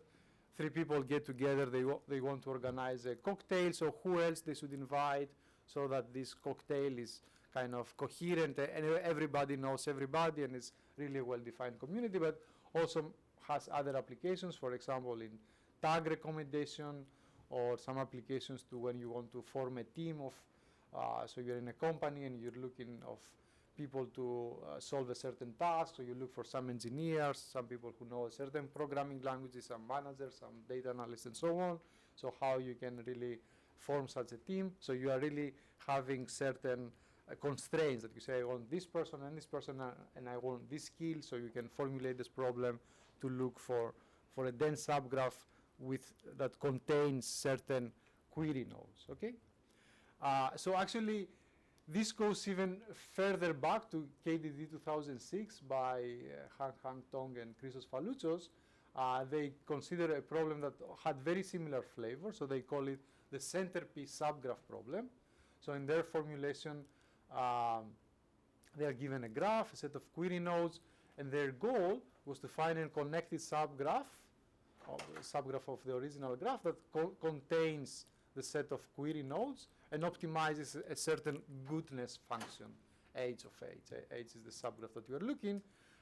3 people get together, they want to organize a cocktail, so who else they should invite so that this cocktail is kind of coherent and everybody knows everybody and it's really a well-defined community, but also has other applications, for example, in tag recommendation, or some applications to when you want to form a team of, so you're in a company and you're looking of people to solve a certain task, so you look for some engineers, some people who know certain programming languages, some managers, some data analysts, and so on. So how you can really form such a team. So you are really having certain constraints that you say, I want this person and this person, and I want this skill, so you can formulate this problem to look for a dense subgraph with that contains certain query nodes. Okay. So actually, this goes even further back to KDD 2006 by Hang Tong and Christos Falouchos. They consider a problem that had very similar flavor, so they call it the centerpiece subgraph problem. So in their formulation, they are given a graph, a set of query nodes, and their goal was to find a connected subgraph of the original graph that contains the set of query nodes and optimizes a certain goodness function, h of h. H is the subgraph that you are looking,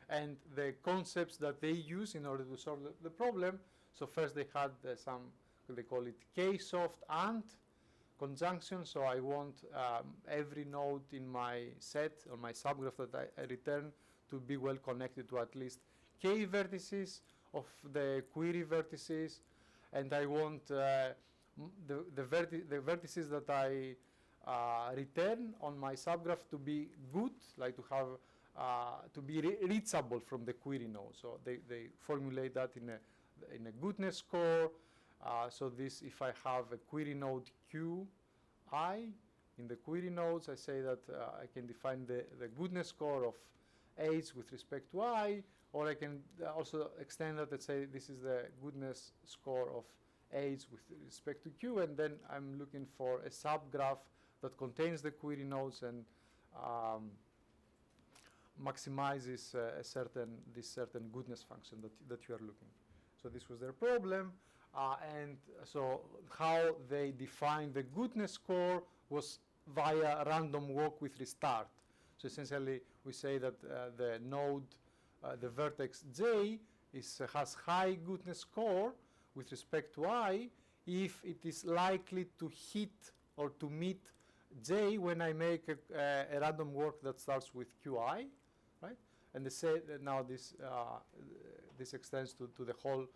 and the concepts that they use in order to solve the problem. So first they had some, they call it k-soft and conjunction. So I want every node in my set or my subgraph that I return to be well connected to at least k vertices of the query vertices, and I want the vertices that I return on my subgraph to be good, like to have to be reachable from the query node. So they formulate that in a goodness score. So this, if I have a query node Qi in the query nodes, I say that I can define the goodness score of h with respect to I, or I can also extend that and say this is the goodness score of h with respect to q, and then I'm looking for a subgraph that contains the query nodes and maximizes this certain goodness function that you are looking. So this was their problem, and so how they defined the goodness score was via random walk with restart. So essentially, we say that the node, the vertex j, has high goodness score with respect to I if it is likely to hit or to meet j when I make a random walk that starts with qi, right? And they say that now this extends to the whole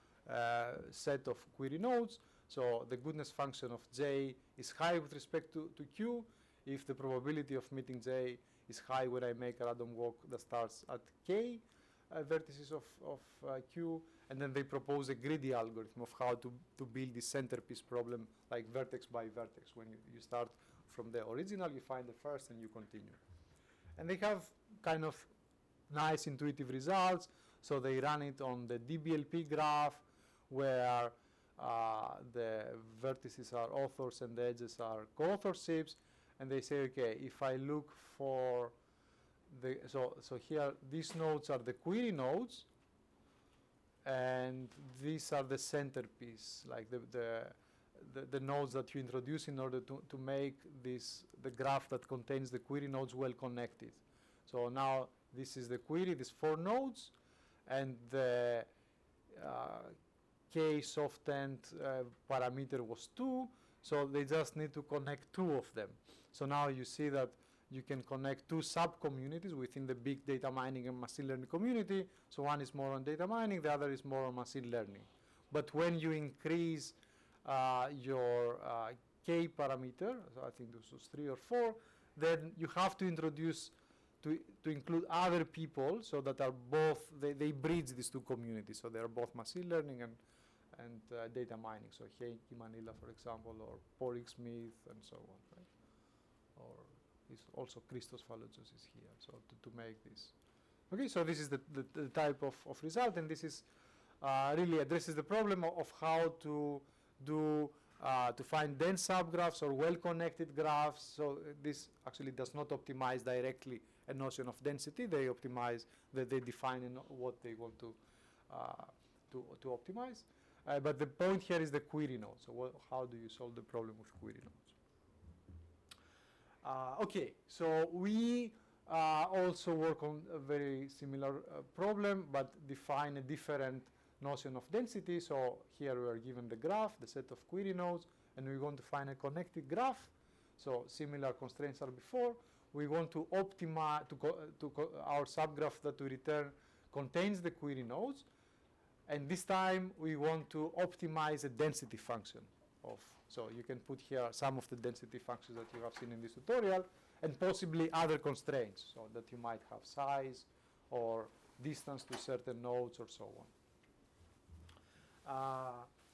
set of query nodes. So the goodness function of j is high with respect to q if the probability of meeting j is high when I make a random walk that starts at k vertices of q, and then they propose a greedy algorithm of how to build this centerpiece problem, like vertex by vertex. When you start from the original, you find the first and you continue. And they have kind of nice intuitive results. So they run it on the DBLP graph, where the vertices are authors and the edges are co-authorships, and they say, okay, if I look for the, so here these nodes are the query nodes, and these are the centerpiece, like the nodes that you introduce in order to make the graph that contains the query nodes well connected. So now this is the query, these 4 nodes, and the k soft-end parameter was 2, so they just need to connect 2 of them. So now you see that you can connect 2 sub-communities within the big data mining and machine learning community. So one is more on data mining, the other is more on machine learning. But when you increase your k parameter, so I think this was 3 or 4, then you have to introduce to include other people, so that are both, they bridge these 2 communities. So they are both machine learning and data mining. So Heikki Manila, for example, or Porik Smith, and so on, right? Or also Christos Faloutzos is here, so to make this. Okay, so this is the type of result, and this is really addresses the problem of how to do to find dense subgraphs or well-connected graphs. So this actually does not optimize directly a notion of density. They optimize, they define what they want to optimize. But the point here is the query node. So how do you solve the problem with query nodes? Okay, so we also work on a very similar problem, but define a different notion of density. So here we are given the graph, the set of query nodes, and we want to find a connected graph. So similar constraints are before. We want to optimize our subgraph that we return contains the query nodes, and this time we want to optimize a density function of. So you can put here some of the density functions that you have seen in this tutorial, and possibly other constraints, so that you might have size or distance to certain nodes or so on.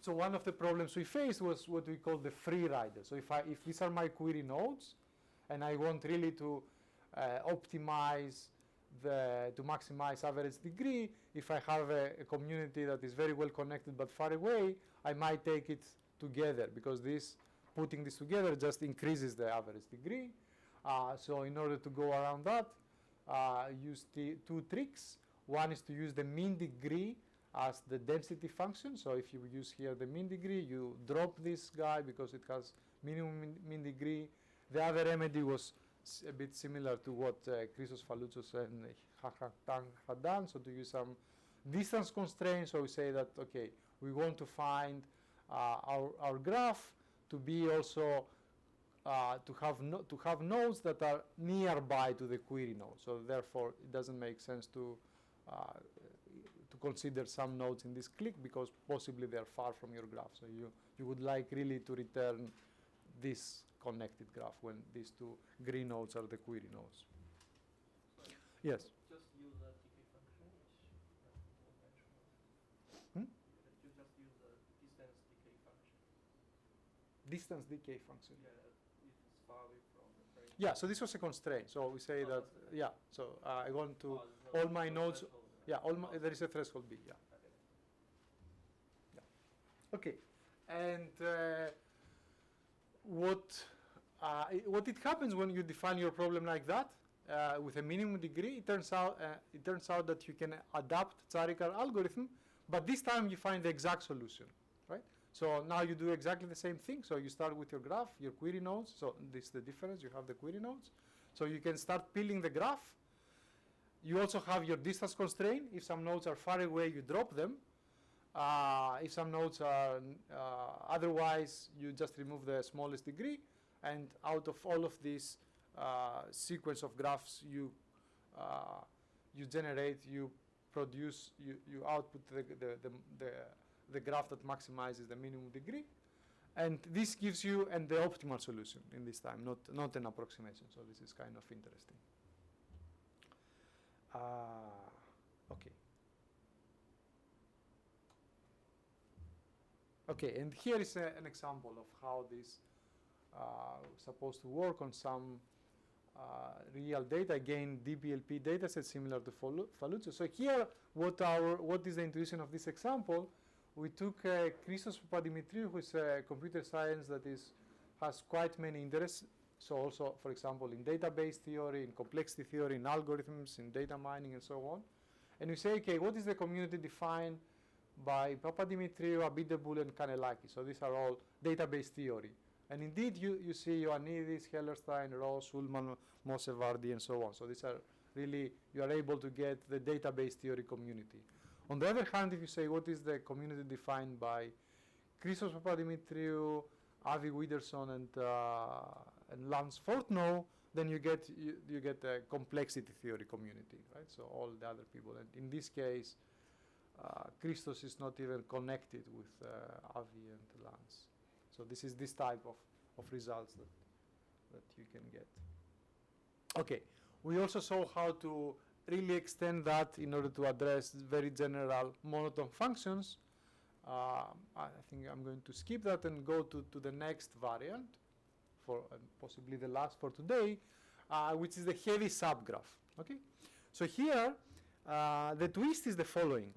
So one of the problems we faced was what we call the free rider. So if these are my query nodes, and I want really to optimize to maximize average degree, if I have a community that is very well connected but far away, I might take it together, because putting this together just increases the average degree. So in order to go around that, use 2 tricks. One is to use the mean degree as the density function. So if you use here the mean degree, you drop this guy because it has minimum mean degree. The other remedy was a bit similar to what Christos Faloutzos and Tang had done. So to use some distance constraints. So we say that, okay, we want to find our graph to be also to have nodes that are nearby to the query node. So therefore, it doesn't make sense to consider some nodes in this click, because possibly they are far from your graph. So you would like really to return this connected graph when these 2 green nodes are the query nodes. Sorry. Yes. Just use the decay function, which you just use the distance decay function. Distance decay function. Yeah, if it's far away from the frame. Yeah, so this was a constraint. So we say that, yeah, so I want to, all my nodes, yeah, there is a threshold B, yeah. Okay, and what it happens when you define your problem like that with a minimum degree? It turns out that you can adapt Tsourakakis algorithm, but this time you find the exact solution, right? So now you do exactly the same thing. So you start with your graph, your query nodes. So this is the difference. You have the query nodes. So you can start peeling the graph. You also have your distance constraint. If some nodes are far away, you drop them. If some nodes are otherwise, you just remove the smallest degree. And out of all of this sequence of graphs you generate, you produce, you output the graph that maximizes the minimum degree. And this gives you the optimal solution in this time, not an approximation. So this is kind of interesting. Okay. Okay, and here is an example of how this is supposed to work on some real data, again DBLP dataset similar to Fallujah. So here, what is the intuition of this example? We took Christos Papadimitriou, who is a computer science that has quite many interests. So also, for example, in database theory, in complexity theory, in algorithms, in data mining, and so on. And we say, okay, what is the community defined by Papadimitriou, Abiteboul, and Kanellakis? So these are all database theory. And indeed, you see Ioannidis, Hellerstein, Ross, Ullman, Mosevardi, and so on. So these are really, you are able to get the database theory community. On the other hand, if you say what is the community defined by Christos Papadimitriou, Avi Widerson, and Lance Fortnow, then you get a complexity theory community, right? So all the other people. And in this case, Christos is not even connected with Avi and Lance. So this is this type of results that you can get. Okay, we also saw how to really extend that in order to address very general monotone functions. I think I'm going to skip that and go to the next variant, for possibly the last for today, which is the heavy subgraph. Okay, so here the twist is the following: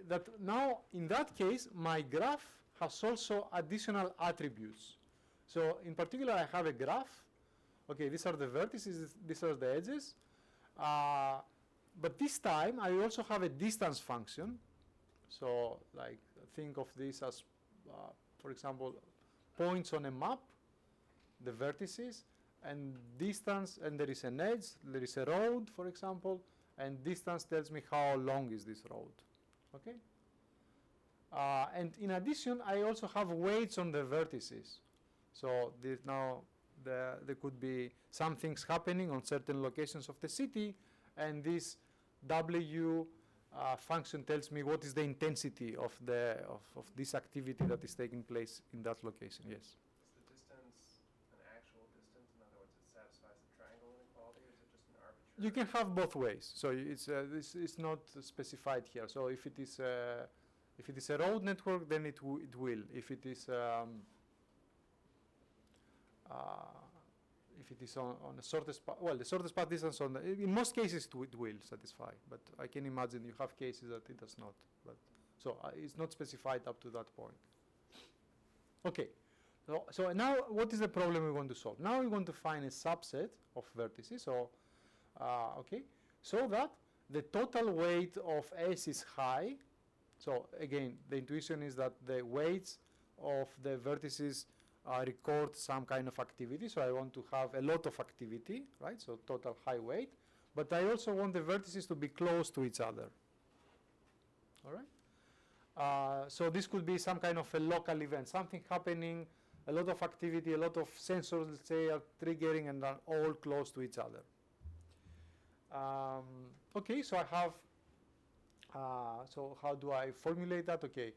that now in that case my graph has also additional attributes. So in particular, I have a graph. Okay, these are the vertices, these are the edges. But this time I also have a distance function. So like think of this as, for example, points on a map, the vertices, and distance, and there is an edge, there is a road, for example, and distance tells me how long is this road. Okay? And in addition, I also have weights on the vertices. So now there could be some things happening on certain locations of the city, and this W function tells me what is the intensity of this activity that is taking place in that location. Yes? Is the distance an actual distance? In other words, it satisfies the triangle inequality, or is it just an arbitrary? You can have both ways. So it's not specified here. So if it is a road network, then it will. If it is on the shortest path, well, the shortest path distance in most cases it will satisfy, but I can imagine you have cases that it does not. But so it's not specified up to that point. Okay, so now what is the problem we want to solve? Now we want to find a subset of vertices. So okay, so that the total weight of S is high. So again, the intuition is that the weights of the vertices record some kind of activity. So I want to have a lot of activity, right? So total high weight. But I also want the vertices to be close to each other. All right? So this could be some kind of a local event, something happening, a lot of activity, a lot of sensors, let's say, are triggering and are all close to each other. Okay, so I have, so how do I formulate that? Okay,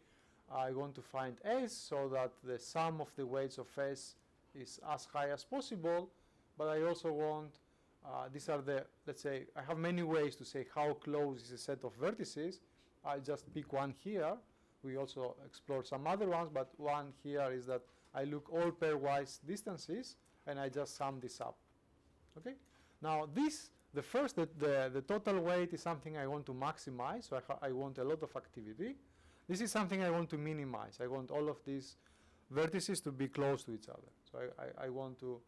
I want to find S so that the sum of the weights of S is as high as possible, but I also want, these are the, let's say, I have many ways to say how close is a set of vertices. I just pick one here. We also explore some other ones, but one here is that I look all pairwise distances and I just sum this up. Okay? Now this, the first, the total weight is something I want to maximize, so I want a lot of activity. This is something I want to minimize. I want all of these vertices to be close to each other. So I want to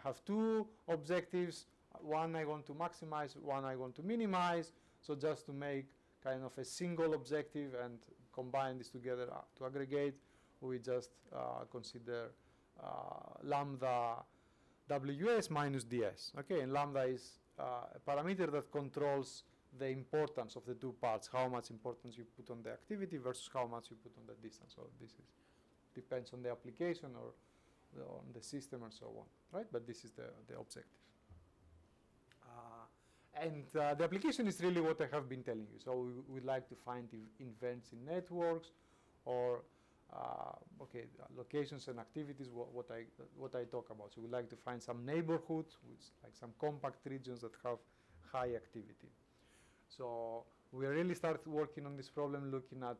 have two objectives. One I want to maximize, one I want to minimize. So just to make kind of a single objective and combine this together to aggregate, we just consider lambda WS minus DS. Okay, and lambda is a parameter that controls the importance of the two parts, how much importance you put on the activity versus how much you put on the distance. So this depends on the application or on the system and so on, right? But this is the objective. And the application is really what I have been telling you. So we would like to find events in networks, or okay, locations and activities. What I talk about. So we like to find some neighborhoods, like some compact regions that have high activity. So we really started working on this problem, looking at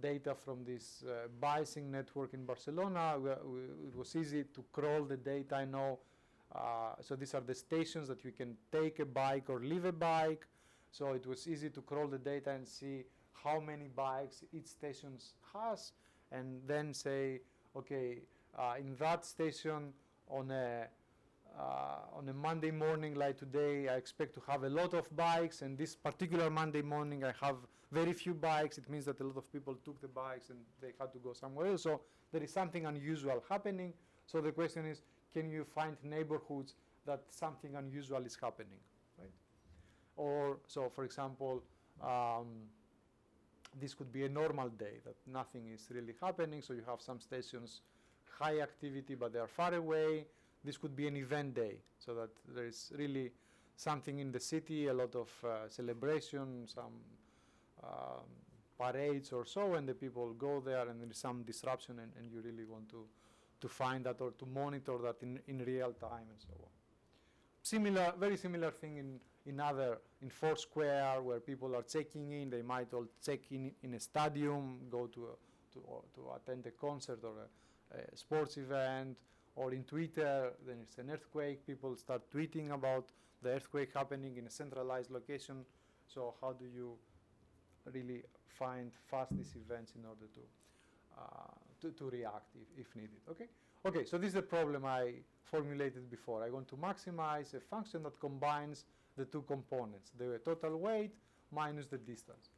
data from this biasing network in Barcelona. It was easy to crawl the data. I know. So these are the stations that you can take a bike or leave a bike. So it was easy to crawl the data and see how many bikes each station has, and then say, okay, in that station on a Monday morning like today, I expect to have a lot of bikes, and this particular Monday morning I have very few bikes. It means that a lot of people took the bikes and they had to go somewhere else. So there is something unusual happening. So the question is, can you find neighborhoods that something unusual is happening, right? Or, so for example, this could be a normal day that nothing is really happening. So you have some stations, high activity, but they are far away. This could be an event day, so that there is really something in the city, a lot of celebration, some parades or so, and the people go there and there is some disruption, and you really want to find that or to monitor that in real time and so on. Similar, very similar thing in Foursquare, where people are checking in. They might all check in a stadium, go to attend a concert or a sports event, or in Twitter, then it's an earthquake. People start tweeting about the earthquake happening in a centralized location. So how do you really find fast these events in order to react if needed? Okay, so this is the problem I formulated before. I want to maximize a function that combines the two components, the total weight minus the distance.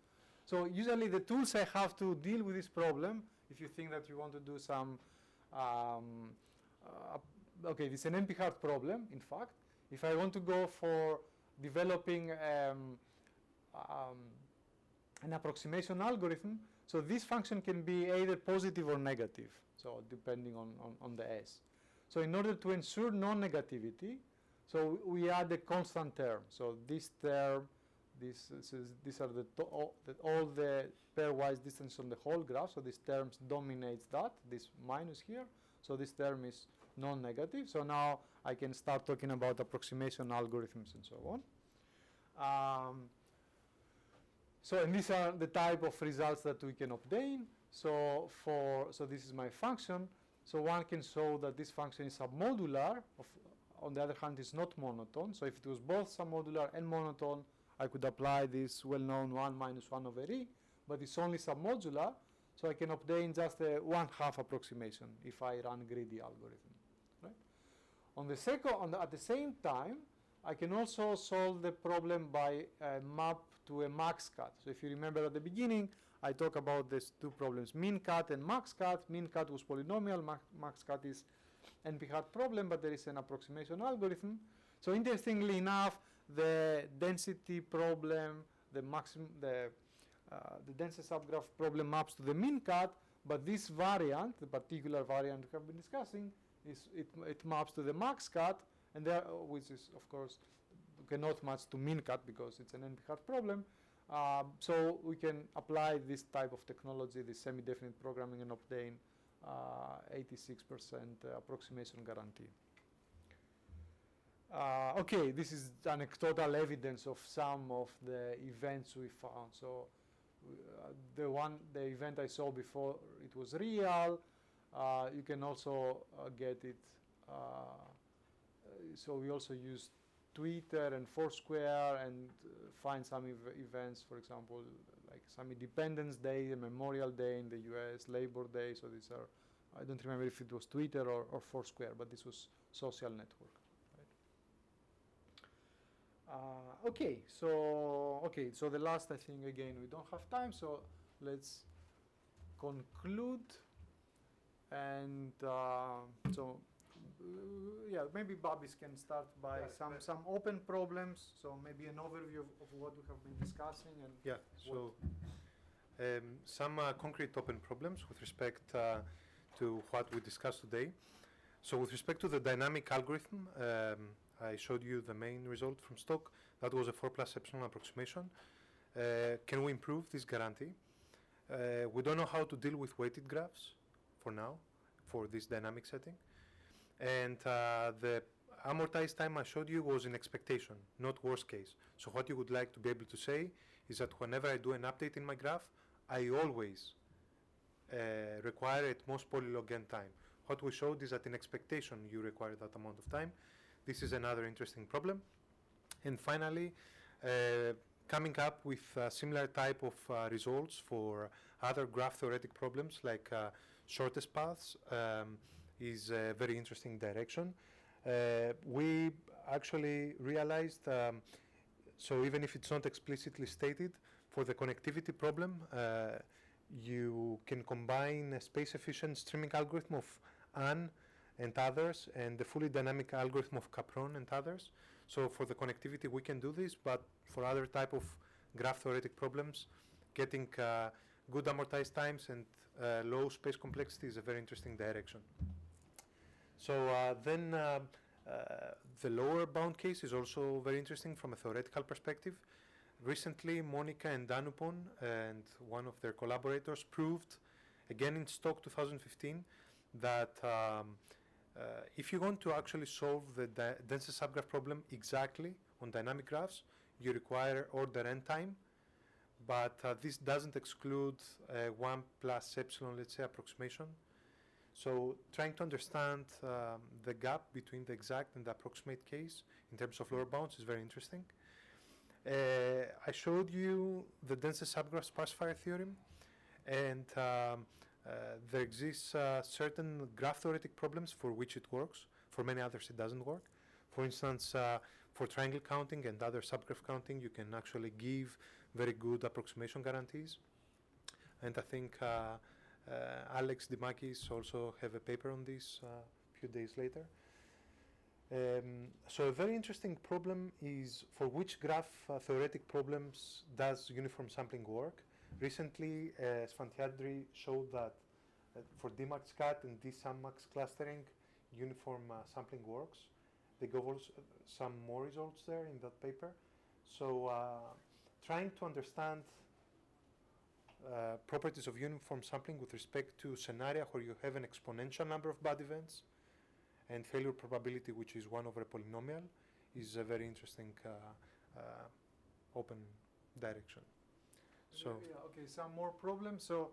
So usually the tools I have to deal with this problem, if you think that you want to do some, okay, this is an NP-hard problem, in fact. If I want to go for developing an approximation algorithm, so this function can be either positive or negative, so depending on the S. So in order to ensure non-negativity, so we add a constant term. So this term, these are all the pairwise distance on the whole graph. So this term dominates that, this minus here. So this term is non-negative. So now I can start talking about approximation algorithms and so on. So and these are the type of results that we can obtain. So this is my function. So one can show that this function is submodular. On the other hand, it's not monotone. So if it was both submodular and monotone, I could apply this well-known 1 minus 1 over e. But it's only submodular, so I can obtain just a 1/2 approximation if I run greedy algorithm. Right? At the same time, I can also solve the problem by map to a max cut. So if you remember at the beginning, I talked about these two problems, min cut and max cut. Min cut was polynomial, max cut is NP-hard problem, but there is an approximation algorithm. So interestingly enough, the density problem, the densest subgraph problem maps to the min cut, but this variant, the particular variant we have been discussing, it maps to the max cut, and there, which is of course cannot match to min cut because it's an NP-hard problem. So we can apply this type of technology, this semi-definite programming, and obtain 86% approximation guarantee. Okay, this is anecdotal evidence of some of the events we found. So the event I saw before, it was real. You can also get it. So we also use Twitter and Foursquare and find some events, for example, like some Independence Day, a Memorial Day in the US, Labor Day. So these are, I don't remember if it was Twitter or Foursquare, but this was social network. Right? So the last, I think, again, we don't have time, so let's conclude. And yeah, maybe Babis can start by some open problems. So maybe an overview of what we have been discussing. And yeah, so some concrete open problems with respect to what we discussed today. So with respect to the dynamic algorithm, I showed you the main result from stock. That was a 4 plus epsilon approximation. Can we improve this guarantee? We don't know how to deal with weighted graphs for now, for this dynamic setting. And the amortized time I showed you was in expectation, not worst case. So what you would like to be able to say is that whenever I do an update in my graph, I always require at most polylog n time. What we showed is that in expectation you require that amount of time. This is another interesting problem. And finally, coming up with similar type of results for other graph-theoretic problems like shortest paths is a very interesting direction. We actually realized, so even if it's not explicitly stated, for the connectivity problem, you can combine a space-efficient streaming algorithm of AN and others, and the fully dynamic algorithm of Capron and others. So for the connectivity, we can do this, but for other type of graph-theoretic problems, getting good amortized times and low space complexity is a very interesting direction. So then the lower bound case is also very interesting from a theoretical perspective. Recently, Monica and Danupon and one of their collaborators proved, again in Stock 2015, that if you want to actually solve the densest subgraph problem exactly on dynamic graphs, you require order n time, but this doesn't exclude 1 plus epsilon, let's say, approximation. So trying to understand the gap between the exact and the approximate case in terms of lower bounds is very interesting. I showed you the densest subgraph sparse-fire theorem, and there exists certain graph-theoretic problems for which it works. For many others, it doesn't work. For instance, for triangle counting and other subgraph counting, you can actually give very good approximation guarantees. And I think Alex Dimakis also have a paper on this a few days later. So a very interesting problem is for which graph-theoretic problems does uniform sampling work. Recently, Sfantiadri showed that for Dmax-Cat and D-Summax clustering, uniform sampling works. They gave also some more results there in that paper. So trying to understand properties of uniform sampling with respect to scenario where you have an exponential number of bad events and failure probability, which is 1 over a polynomial, is a very interesting open direction. So yeah, okay, some more problems. So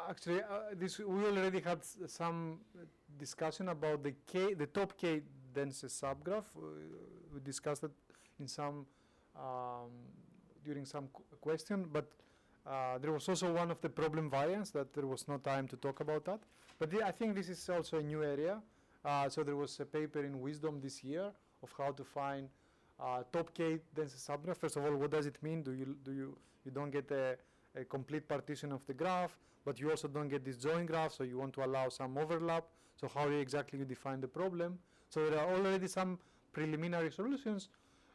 actually, we already had some discussion about the top K densest subgraph. We discussed it in some during some question, but there was also one of the problem variants that there was no time to talk about that. But I think this is also a new area. So there was a paper in Wisdom this year of how to find top K densest subgraph. First of all, what does it mean? You don't get a complete partition of the graph, but you also don't get this join graph, so you want to allow some overlap. So how exactly you define the problem? So there are already some preliminary solutions,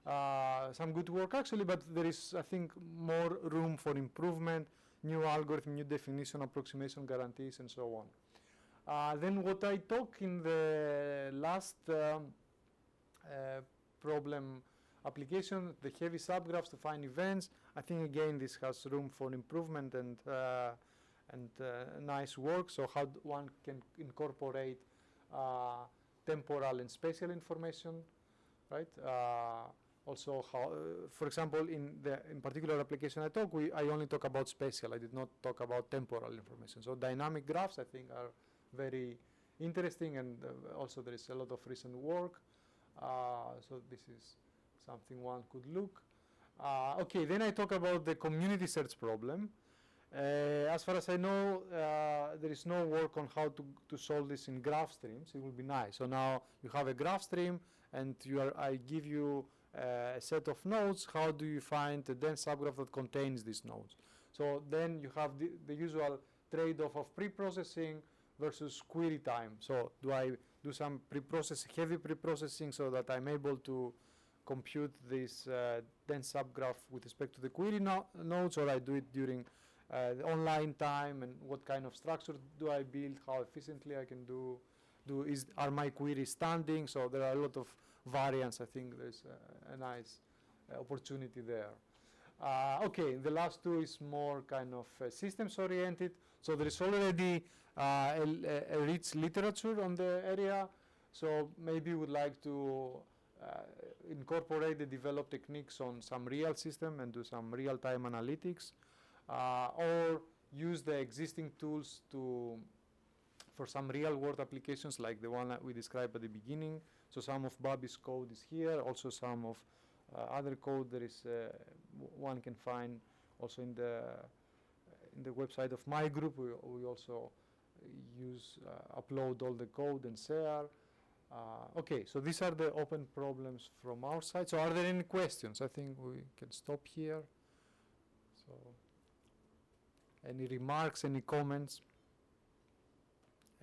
some good work actually, but there is, I think, more room for improvement, new algorithm, new definition, approximation guarantees, and so on. Then what I talk in the last problem application, the heavy subgraphs to find events, I think again this has room for improvement and nice work. So how one can incorporate temporal and spatial information, right? Also, how, for example, in particular application I only talk about spatial. I did not talk about temporal information. So dynamic graphs, I think, are very interesting, and also there is a lot of recent work. So this is something one could look. Okay, then I talk about the community search problem. As far as I know, there is no work on how to solve this in graph streams. It would be nice. So now you have a graph stream, and I give you a set of nodes. How do you find a dense subgraph that contains these nodes? So then you have the usual trade-off of pre-processing versus query time. So do I do some heavy pre-processing so that I'm able to compute this dense subgraph with respect to the query nodes, or I do it during the online time, and what kind of structure do I build, how efficiently I can are my queries standing? So there are a lot of variants. I think there's a nice opportunity there. Okay, the last two is more kind of systems oriented. So there is already a rich literature on the area. So maybe we would like to incorporate the developed techniques on some real system and do some real-time analytics. Or use the existing tools for some real-world applications like the one that we described at the beginning. So some of Bobby's code is here. Also some of other code there is one can find also in the website of my group. We also upload all the code and share. Okay, so these are the open problems from our side. So are there any questions? I think we can stop here. So any remarks, any comments,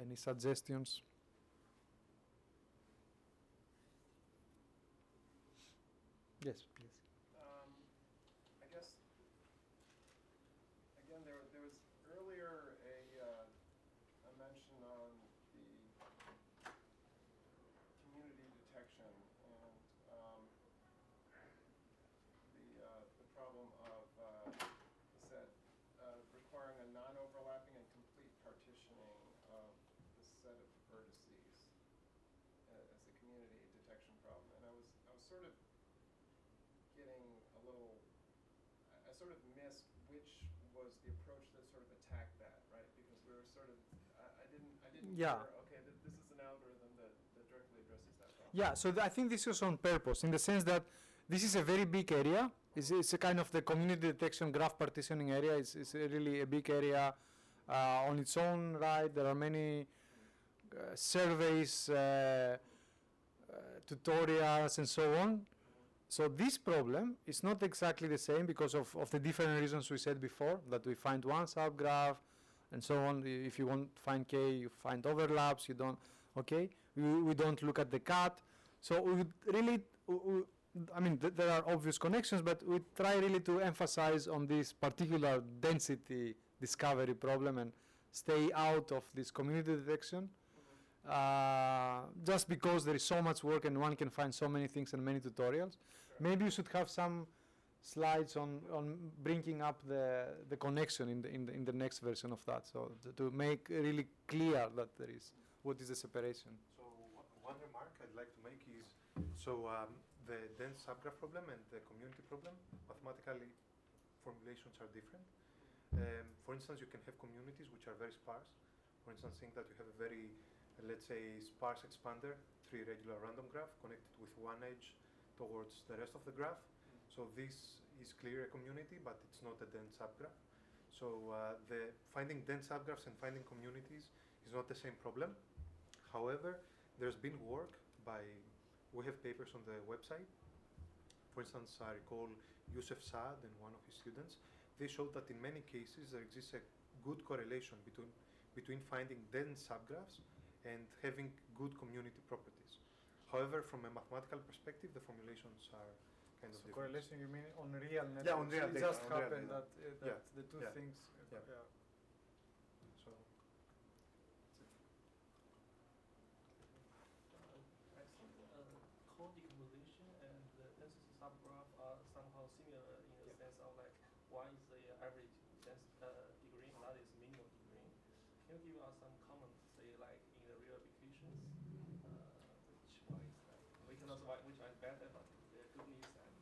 any suggestions? Yes, please. I guess, again, there was earlier a mention on the community detection and the problem of, he said, requiring a non-overlapping and complete partitioning of the set of vertices as a community detection problem. And I was sort of getting a little, I sort of missed which was the approach that sort of attacked that, right? Because we were sort of, I didn't Yeah. hear, okay, this is an algorithm that directly addresses that problem. Yeah, so I think this is on purpose in the sense that this is a very big area. It's a kind of the community detection graph partitioning area. It's really a big area on its own right. There are many surveys, tutorials, and so on. So this problem is not exactly the same because of the different reasons we said before, that we find one subgraph and so on. If you want to find K, you find overlaps, you don't, okay? We don't look at the cut. So we would really, I mean, there are obvious connections, but we try really to emphasize on this particular density discovery problem and stay out of this community detection. Just because there is so much work and one can find so many things and many tutorials. Sure. Maybe you should have some slides on bringing up the connection in the next version of that, so to make really clear that there is what is the separation. So one remark I'd like to make is, the dense subgraph problem and the community problem, mathematically formulations are different. For instance, you can have communities which are very sparse. For instance, think that you have a very, let's say, sparse expander, 3 regular random graph connected with one edge towards the rest of the graph. So this is clearly a community, but it's not a dense subgraph. So the finding dense subgraphs and finding communities is not the same problem. However, there's been work by, we have papers on the website. For instance, I recall Youssef Saad and one of his students. They showed that in many cases there exists a good correlation between finding dense subgraphs and having good community properties. However, from a mathematical perspective, the formulations are kind of different. Correlation, you mean on real networks? Yeah, on real it data. Just happened that the two Yeah. things. Yeah. So, Code decomposition and the density subgraph are somehow similar in the sense of like one is the average degree, another is minimum degree. Can you give us some comments, say like in the real applications, which one is like, we cannot say which one is better, but the good news and.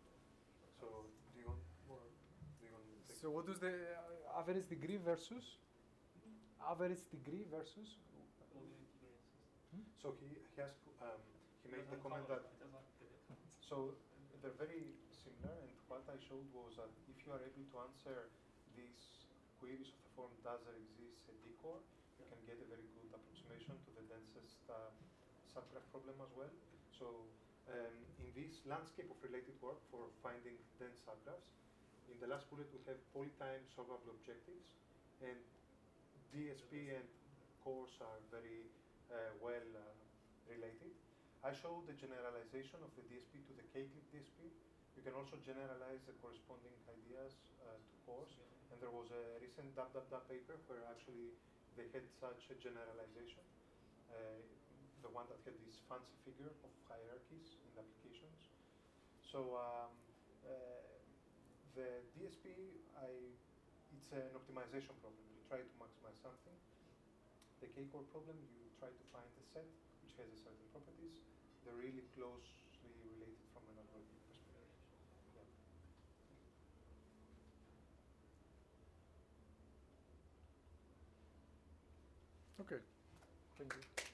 so do you want more? Do you want me to take? So what is the average degree versus? Average degree versus? So he made the comment that. So they're very similar, and what I showed was that if you are able to answer these queries of the form, does there exist a decor, you can get a very good approximation to the densest subgraph problem as well. So in this landscape of related work for finding dense subgraphs, in the last bullet we have polytime solvable objectives, and DSP and cores are very well related. I showed the generalization of the DSP to the K-clip DSP. You can also generalize the corresponding ideas to cores. And there was a recent DAP paper where actually they had such a generalization. The one that had this fancy figure of hierarchies in applications. So the DSP, it's an optimization problem. You try to maximize something. The K-core problem, you try to find a set which has a certain properties. They're really closely related from an algorithmic perspective. Yeah. Okay. Thank you.